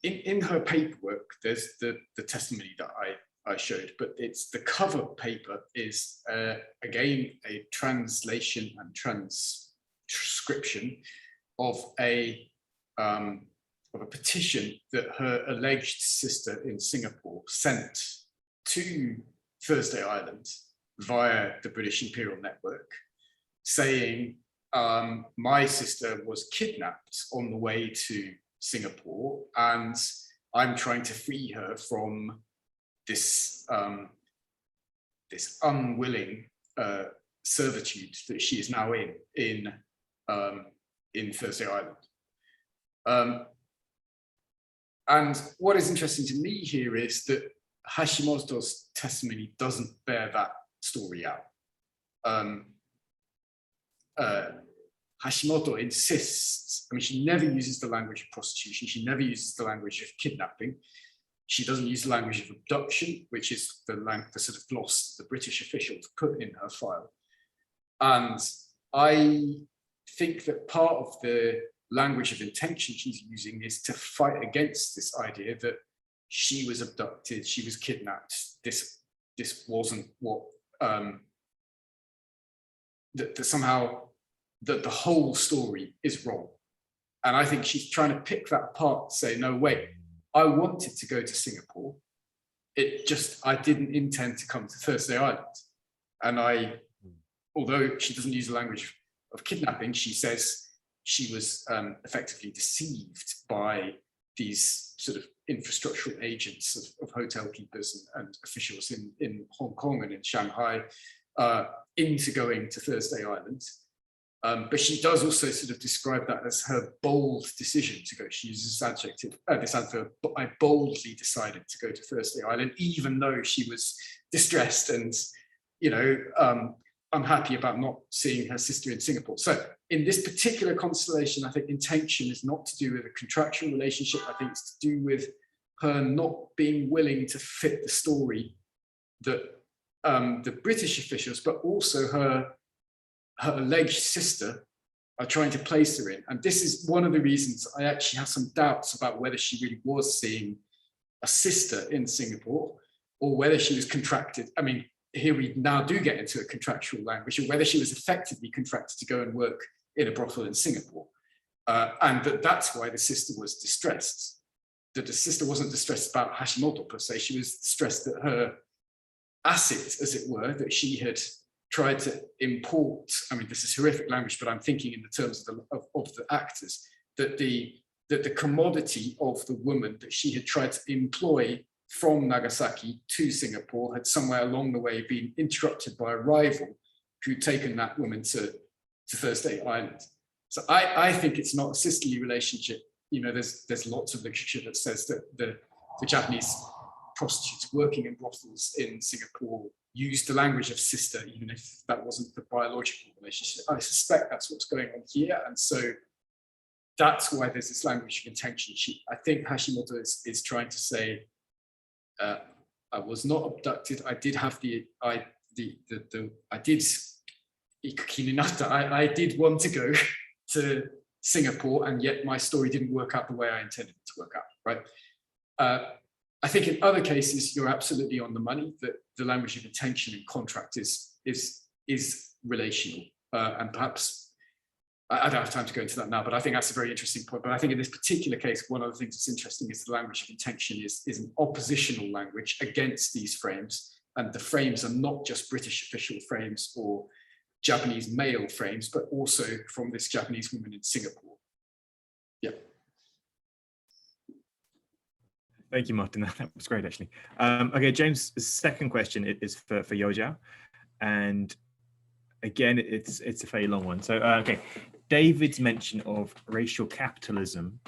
in her paperwork, there's the testimony that I showed, but it's the cover paper is again a translation and transcription of a petition that her alleged sister in Singapore sent to Thursday Island via the British Imperial Network, saying my sister was kidnapped on the way to Singapore, and I'm trying to free her from this this unwilling servitude that she is now in Thursday Island. And what is interesting to me here is that Hashimoto's testimony doesn't bear that story out. Hashimoto insists, I mean, she never uses the language of prostitution. She never uses the language of kidnapping. She doesn't use the language of abduction, which is the sort of gloss the British officials put in her file. And I think that part of the language of intention she's using is to fight against this idea that she was abducted, she was kidnapped. This wasn't what, that somehow that the whole story is wrong. And I think she's trying to pick that apart, say, no, wait, I wanted to go to Singapore. I didn't intend to come to Thursday Island. And although she doesn't use the language of kidnapping, she says she was effectively deceived by these sort of infrastructural agents of hotel keepers and officials in Hong Kong and in Shanghai into going to Thursday Island. But she does also sort of describe that as her bold decision to go. She uses this adverb, I boldly decided to go to Thursday Island, even though she was distressed and, you know, unhappy about not seeing her sister in Singapore. So in this particular constellation, I think intention is not to do with a contractual relationship. I think it's to do with her not being willing to fit the story that the British officials, but also her alleged sister are trying to place her in. And this is one of the reasons I actually have some doubts about whether she really was seeing a sister in Singapore or whether she was contracted. I mean, here we now do get into a contractual language, or whether she was effectively contracted to go and work in a brothel in Singapore. And that's why the sister was distressed. That the sister wasn't distressed about Hashimoto per se, she was distressed that her asset, as it were, that she had tried to import, I mean, this is horrific language, but I'm thinking in the terms of the actors, that the commodity of the woman that she had tried to employ from Nagasaki to Singapore had somewhere along the way been interrupted by a rival who'd taken that woman to Thursday Island. So I think it's not a sisterly relationship. You know, there's lots of literature that says that the Japanese prostitutes working in brothels in Singapore used the language of sister, even if that wasn't the biological relationship. I suspect that's what's going on here. And so that's why there's this language of intention. I think Hashimoto is trying to say, I was not abducted. I did have I did want to go to Singapore, and yet my story didn't work out the way I intended it to work out, right? I think in other cases, you're absolutely on the money, that the language of intention in contract is relational. And perhaps, I don't have time to go into that now, but I think that's a very interesting point. But I think in this particular case, one of the things that's interesting is the language of intention is an oppositional language against these frames. And the frames are not just British official frames or Japanese male frames, but also from this Japanese woman in Singapore. Yeah. Thank you, Martin. That was great, actually. Okay, James' second question is for Youjia. And again, it's a fairly long one. So, okay, David's mention of racial capitalism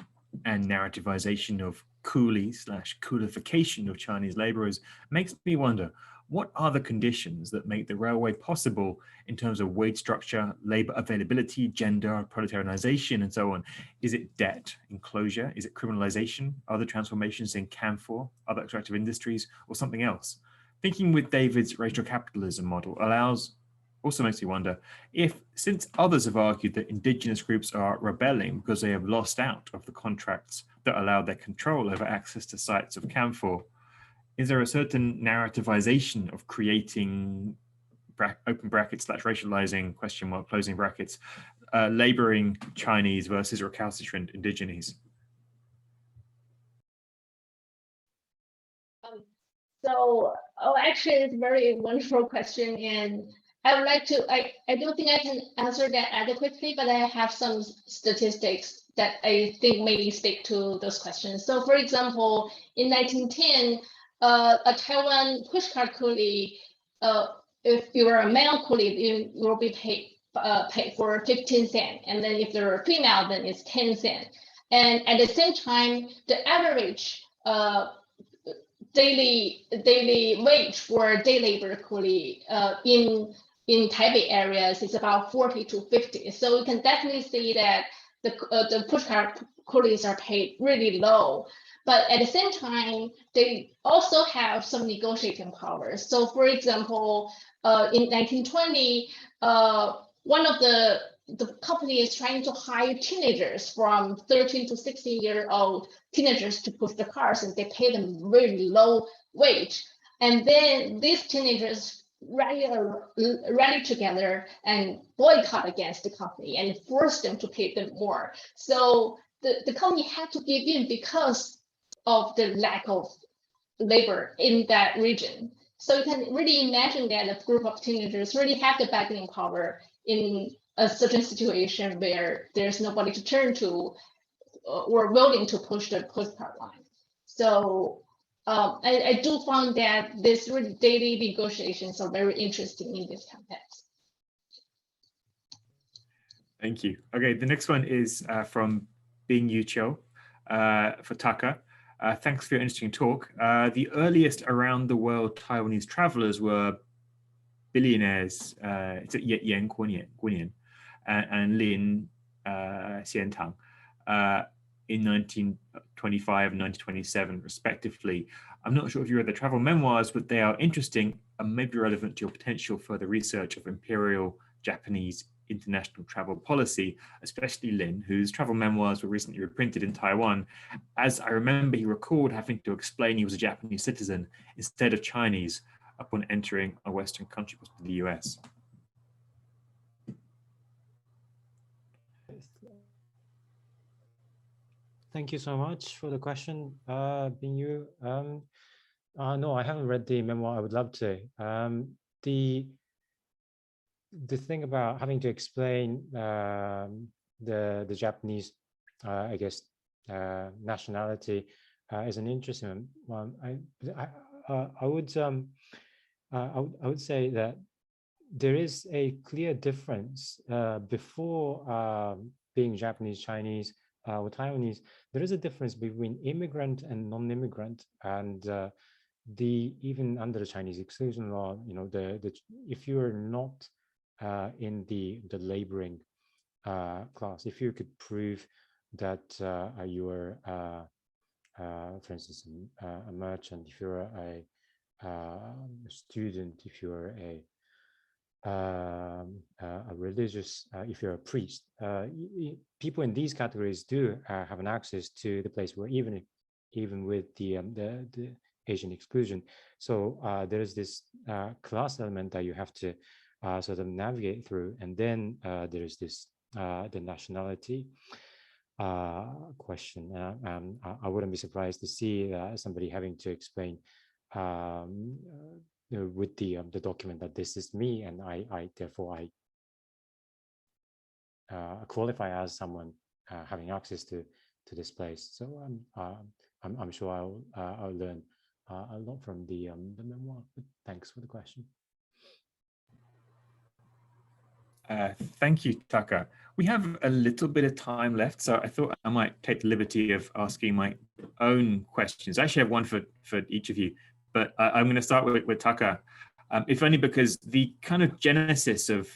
and narrativization of coolie/coolification of Chinese laborers makes me wonder, what are the conditions that make the railway possible in terms of wage structure, labor availability, gender, proletarianization, and so on? Is it debt, enclosure? Is it criminalization, other transformations in CAMFOR, other extractive industries, or something else? Thinking with David's racial capitalism model also makes me wonder if, since others have argued that indigenous groups are rebelling because they have lost out of the contracts that allow their control over access to sites of CAMFOR, is there a certain narrativization of creating open brackets / racializing question mark closing brackets laboring Chinese versus recalcitrant indigenes? Actually, it's a very wonderful question, and I would like to, I don't think I can answer that adequately, but I have some statistics that I think maybe speak to those questions. So for example, in 1910, a Taiwan pushcart coolie, if you are a male coolie, you will be paid for 15 cents. And then if you're a female, then it's 10 cents. And at the same time, the average daily wage for day labor coolie in Taipei areas is about 40 to 50. So we can definitely see that the pushcart coolies are paid really low. But at the same time, they also have some negotiating power. So for example, in 1920, one of the company is trying to hire teenagers from 13 to 16-year-old teenagers to push the cars, and they pay them really low wage. And then these teenagers rally together and boycott against the company and force them to pay them more. So the company had to give in because of the lack of labor in that region. So you can really imagine that a group of teenagers really have the bargaining power in a certain situation where there's nobody to turn to or willing to push the pushcart line. So I do find that this really daily negotiations are very interesting in this context. Thank you. Okay, the next one is from Bing Yu Cho for Taka. Thanks for your interesting talk. The earliest around the world Taiwanese travelers were billionaires, Yan Guonian and Lin Xiantang in 1925 and 1927, respectively. I'm not sure if you read the travel memoirs, but they are interesting and maybe relevant to your potential further research of Imperial Japanese international travel policy, especially Lin, whose travel memoirs were recently reprinted in Taiwan. As I remember, he recalled having to explain he was a Japanese citizen instead of Chinese upon entering a Western country, possibly the US. Thank you so much for the question, Bingyu. No, I haven't read the memoir. I would love to. The thing about having to explain the Japanese, I guess, nationality is an interesting one. I would say that there is a clear difference before being Japanese, Chinese, or Taiwanese. There is a difference between immigrant and non-immigrant, and even under the Chinese exclusion law, you know, if you are not in the laboring class, if you could prove that you are, for instance, a merchant, if you're a student, if you're a religious, if you're a priest, people in these categories do have an access to the place where even with the Asian exclusion. So there is this class element that you have to sort of navigate through, and then there's this the nationality question. I wouldn't be surprised to see somebody having to explain with the document that this is me, and I therefore qualify as someone having access to this place. So I'm sure I'll learn a lot from the memoir. But thanks for the question. Thank you, Taka. We have a little bit of time left, so I thought I might take the liberty of asking my own questions. I actually have one for each of you, but I'm going to start with Taka, if only because the kind of genesis of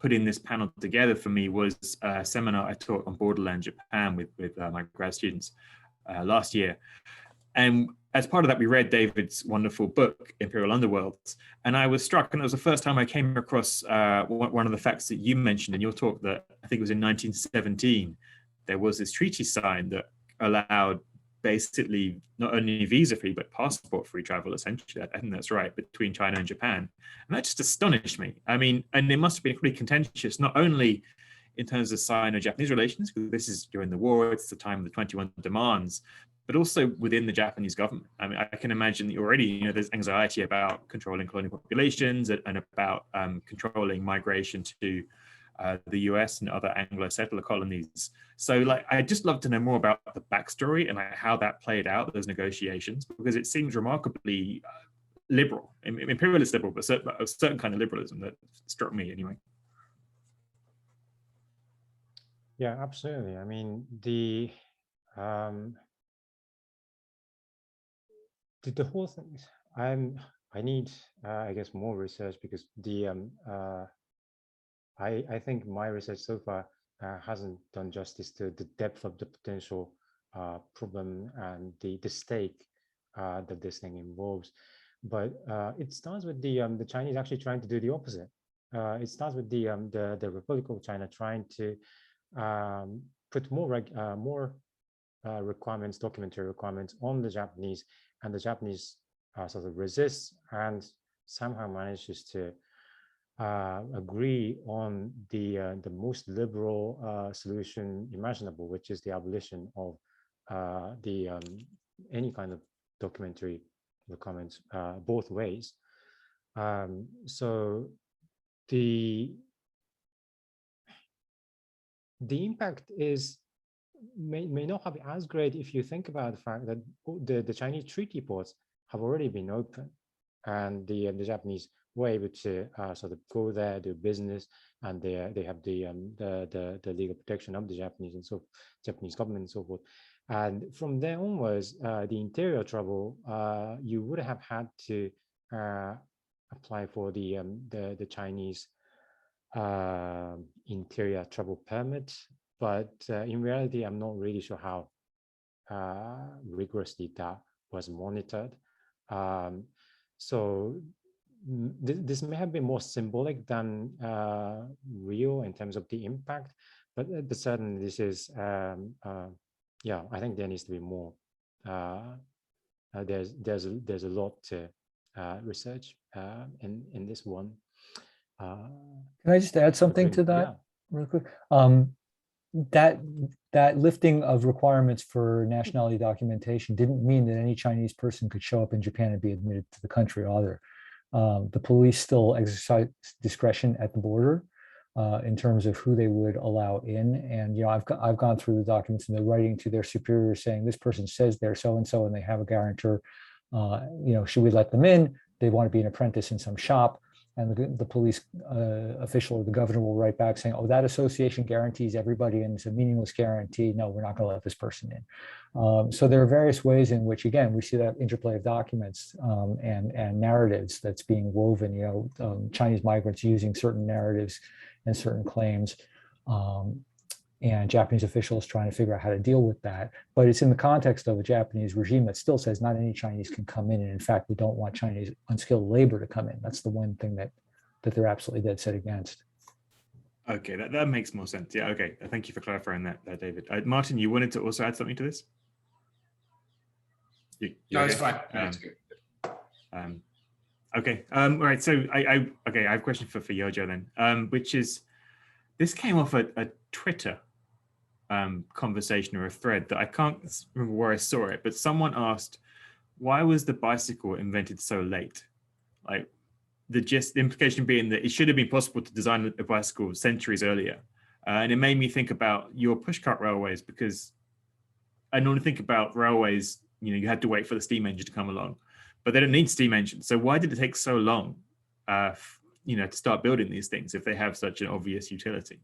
putting this panel together for me was a seminar I taught on borderland Japan with my grad students last year. And as part of that, we read David's wonderful book, Imperial Underworlds. And I was struck, and it was the first time I came across one of the facts that you mentioned in your talk, that I think it was in 1917, there was this treaty signed that allowed basically not only visa-free, but passport-free travel, essentially. I think that's right, between China and Japan. And that just astonished me. I mean, and it must have been pretty contentious, not only in terms of Sino-Japanese relations, because this is during the war, it's the time of the 21 demands, but also within the Japanese government. I mean, I can imagine that already, there's anxiety about controlling colonial populations and about controlling migration to the US and other Anglo settler colonies. So I'd just love to know more about the backstory and how that played out, those negotiations, because it seems remarkably liberal, imperialist liberal, but a certain kind of liberalism that struck me anyway. Yeah, absolutely. I mean, the whole thing, I need, I guess, more research, because I think my research so far hasn't done justice to the depth of the potential problem and the stake that this thing involves. But it starts with the Chinese actually trying to do the opposite. It starts with the Republic of China trying to put more requirements, documentary requirements on the Japanese, and the Japanese sort of resists and somehow manages to agree on the most liberal solution imaginable, which is the abolition of any kind of documentary requirements both ways. So the impact may not have been as great if you think about the fact that the Chinese treaty ports have already been open, and the Japanese were able to sort of go there, do business, and they have the legal protection of the Japanese government and so forth. And from there onwards, the interior trouble, you would have had to apply for the Chinese interior trouble permit. But in reality, I'm not really sure how rigorously that was monitored. So this may have been more symbolic than real in terms of the impact, but certainly this is, yeah, I think there needs to be more. There's a lot to research in this one. Can I just add something to that, yeah, real quick? That lifting of requirements for nationality documentation didn't mean that any Chinese person could show up in Japan and be admitted to the country either. The police still exercise discretion at the border in terms of who they would allow in. And I've gone through the documents, and they're writing to their superiors saying this person says they're so and so, and they have a guarantor. Should we let them in? They want to be an apprentice in some shop. And the police official or the governor will write back saying, oh, that association guarantees everybody, and it's a meaningless guarantee. No, we're not going to let this person in. So there are various ways in which, again, we see that interplay of documents and narratives that's being woven, Chinese migrants using certain narratives and certain claims, and Japanese officials trying to figure out how to deal with that. But it's in the context of a Japanese regime that still says not any Chinese can come in. And in fact, we don't want Chinese unskilled labor to come in. That's the one thing that they're absolutely dead set against. Okay, that makes more sense. Yeah, okay. Thank you for clarifying that, David. Martin, you wanted to also add something to this? No, it's fine. That's good. Okay. All right. So I have a question for Youjia then, which is, this came off a Twitter conversation or a thread that I can't remember where I saw it, but someone asked, why was the bicycle invented so late? Like the implication being that it should have been possible to design a bicycle centuries earlier. And it made me think about your pushcart railways, because I normally think about railways, you had to wait for the steam engine to come along, but they don't need steam engines. So why did it take so long to start building these things if they have such an obvious utility?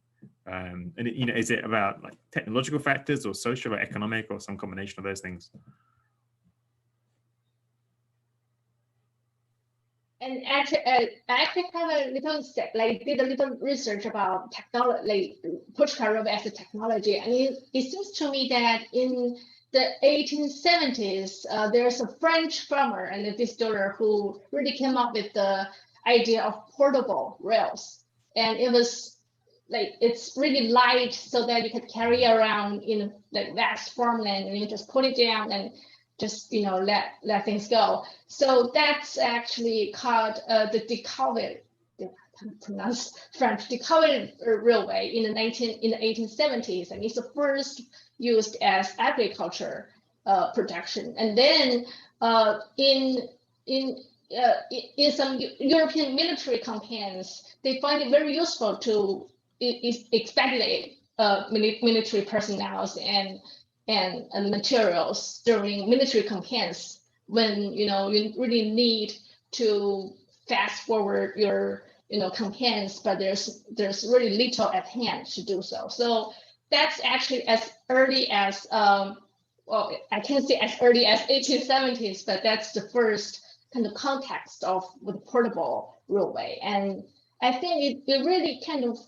And is it about like technological factors or social or economic or some combination of those things? And actually, I actually have a little did a little research about technology, pushcart robot as a technology, and it seems to me that in the 1870s, there's a French farmer and a distiller who really came up with the idea of portable rails, and it was it's really light so that you could carry around in like vast farmland, and you just put it down and just let things go. So that's actually called the decovered, pronounce French, decovered railway in the 1870s, and it's the first used as agriculture production. And then in some European military campaigns, they find it very useful to expedite military personnel and materials during military campaigns, when you really need to fast forward your campaigns, but there's really little at hand to do so. So that's actually as early as well, I can't say as early as 1870s, but that's the first kind of context of the portable railway. And I think it really kind of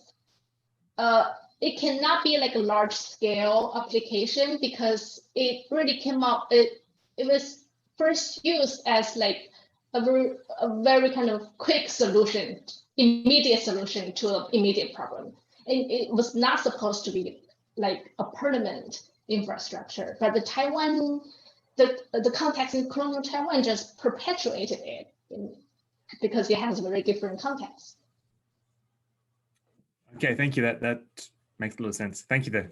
it cannot be like a large scale application, because it really came up, it was first used as like a very kind of quick solution, immediate solution to an immediate problem. And it was not supposed to be like a permanent infrastructure, but the Taiwan, the context in colonial Taiwan just perpetuated it because it has a very different context. Okay, thank you. That makes a lot of sense. Thank you there.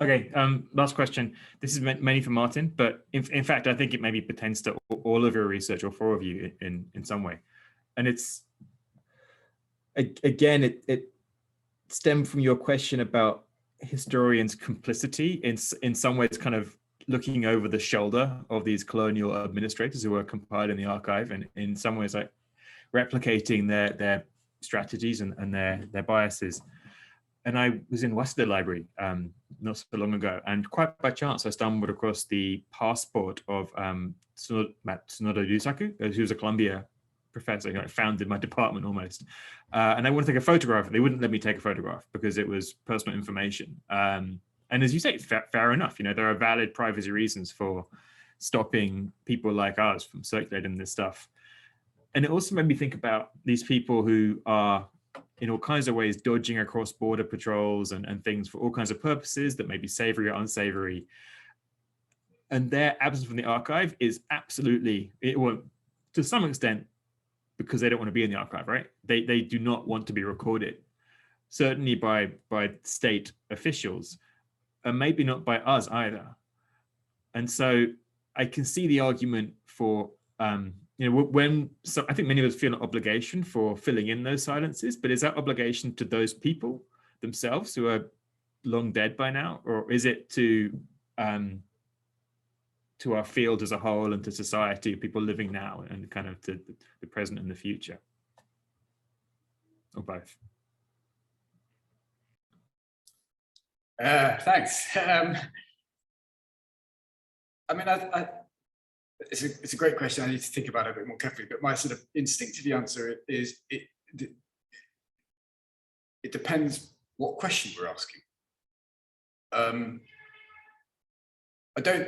Okay, last question. This is mainly for Martin, but in fact, I think it maybe pertains to all of your research, or four of you in some way. And it's, again, it stemmed from your question about historians' complicity in some ways, kind of looking over the shoulder of these colonial administrators who were compiled in the archive, and in some ways like replicating their strategies and their biases. And I was in Waseda Library not so long ago, and quite by chance I stumbled across the passport of Tsunoda Yusaku, who was a Columbia professor, who founded my department almost. And I wanted to take a photograph. They wouldn't let me take a photograph because it was personal information. And as you say, fair enough. There are valid privacy reasons for stopping people like us from circulating this stuff. And it also made me think about these people who are in all kinds of ways dodging across border patrols and things for all kinds of purposes that may be savory or unsavory. And their absence from the archive is absolutely, to some extent, because they don't want to be in the archive, right? They do not want to be recorded, certainly by state officials, and maybe not by us either. And so I can see the argument for, I think many of us feel an obligation for filling in those silences, but is that obligation to those people themselves who are long dead by now, or is it to our field as a whole and to society, people living now and kind of to the present and the future, or both? Thanks. I mean, it's a great question. I need to think about it a bit more carefully, but my sort of instinctive answer is it depends what question we're asking. I don't.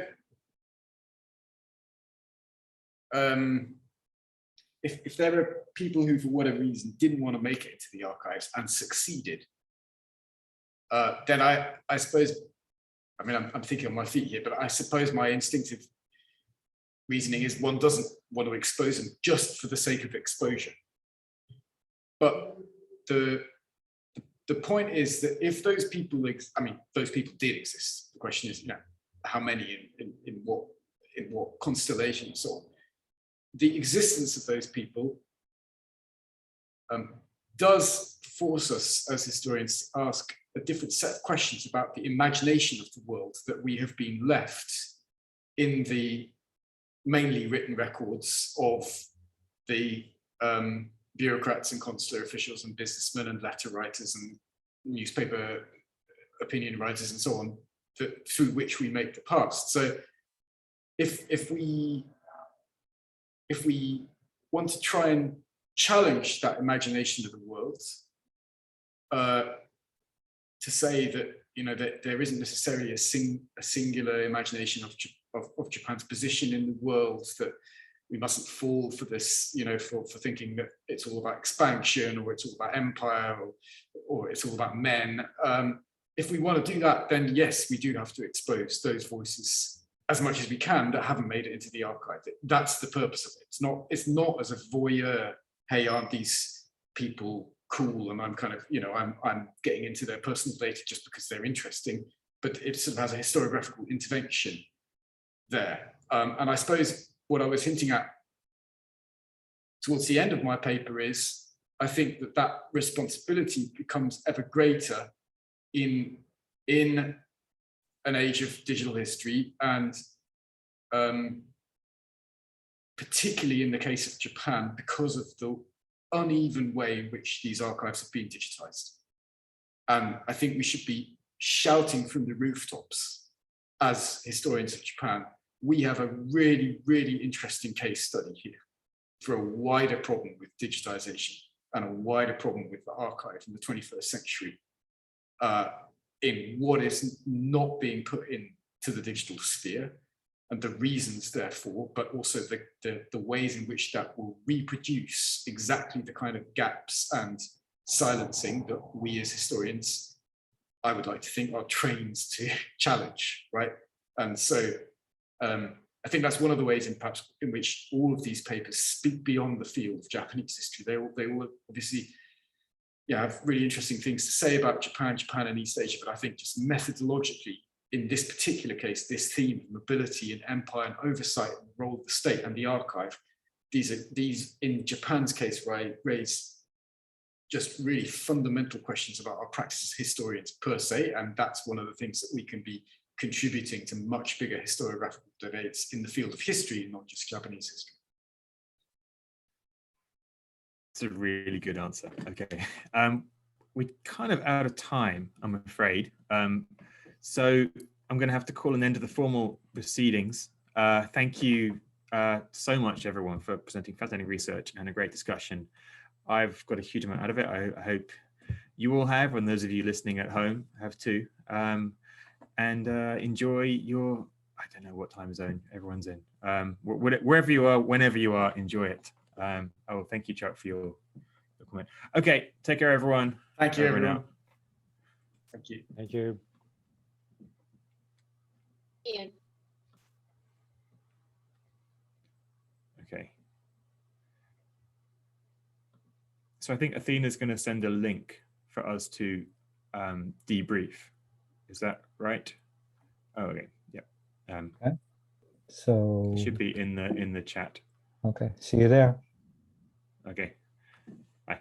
If there are people who, for whatever reason, didn't want to make it to the archives and succeeded, then I suppose, I mean, I'm thinking on my feet here, but I suppose my instinctive reasoning is one doesn't want to expose them just for the sake of exposure. But the point is that if those people, those people did exist. The question is, how many in what constellation? So the existence of those people does force us as historians to ask a different set of questions about the imagination of the world that we have been left in the mainly written records of the bureaucrats and consular officials and businessmen and letter writers and newspaper opinion writers and so on, through which we make the past. So if we want to try and challenge that imagination of the world, to say that, you know, that there isn't necessarily a singular imagination of Japan's position in the world, that we mustn't fall for this, you know, for thinking that it's all about expansion, or it's all about empire, or it's all about men. If we want to do that, then yes, we do have to expose those voices as much as we can that haven't made it into the archive. That's the purpose of it. It's not as a voyeur, hey, aren't these people cool, and I'm kind of, you know, I'm getting into their personal data just because they're interesting, but it sort of has a historiographical intervention there. And I suppose what I was hinting at towards the end of my paper is, I think that responsibility becomes ever greater in an age of digital history, and particularly in the case of Japan, because of the uneven way in which these archives have been digitized. And I think we should be shouting from the rooftops as historians of Japan, we have a really, really interesting case study here for a wider problem with digitization and a wider problem with the archive in the 21st century, in what is not being put into the digital sphere, and the reasons therefore, but also the ways in which that will reproduce exactly the kind of gaps and silencing that we as historians, I would like to think, are trained to challenge, right? And so I think that's one of the ways in which all of these papers speak beyond the field of Japanese history. They all obviously, yeah, have really interesting things to say about Japan and East Asia, but I think just methodologically, in this particular case, this theme of mobility and empire and oversight and the role of the state and the archive, these in Japan's case, raise just really fundamental questions about our practice as historians per se, and that's one of the things that we can be contributing to much bigger historiographical debates in the field of history, not just Japanese history. It's a really good answer. Okay, we're kind of out of time, I'm afraid. So I'm going to have to call an end to the formal proceedings. Thank you so much, everyone, for presenting fascinating research and a great discussion. I've got a huge amount out of it. I hope you all have, and those of you listening at home have too. And enjoy your, I don't know what time zone everyone's in. Wherever you are, whenever you are, enjoy it. Oh, thank you, Chuck, for your comment. Okay, take care, everyone. Thank you, Over and everyone. out. Thank you. Thank you. Ian. Okay. So I think Athena's going to send a link for us to debrief. Is that right? Oh, okay. Yeah. Okay. So It should be in the chat. okay. See you there. Okay. Bye.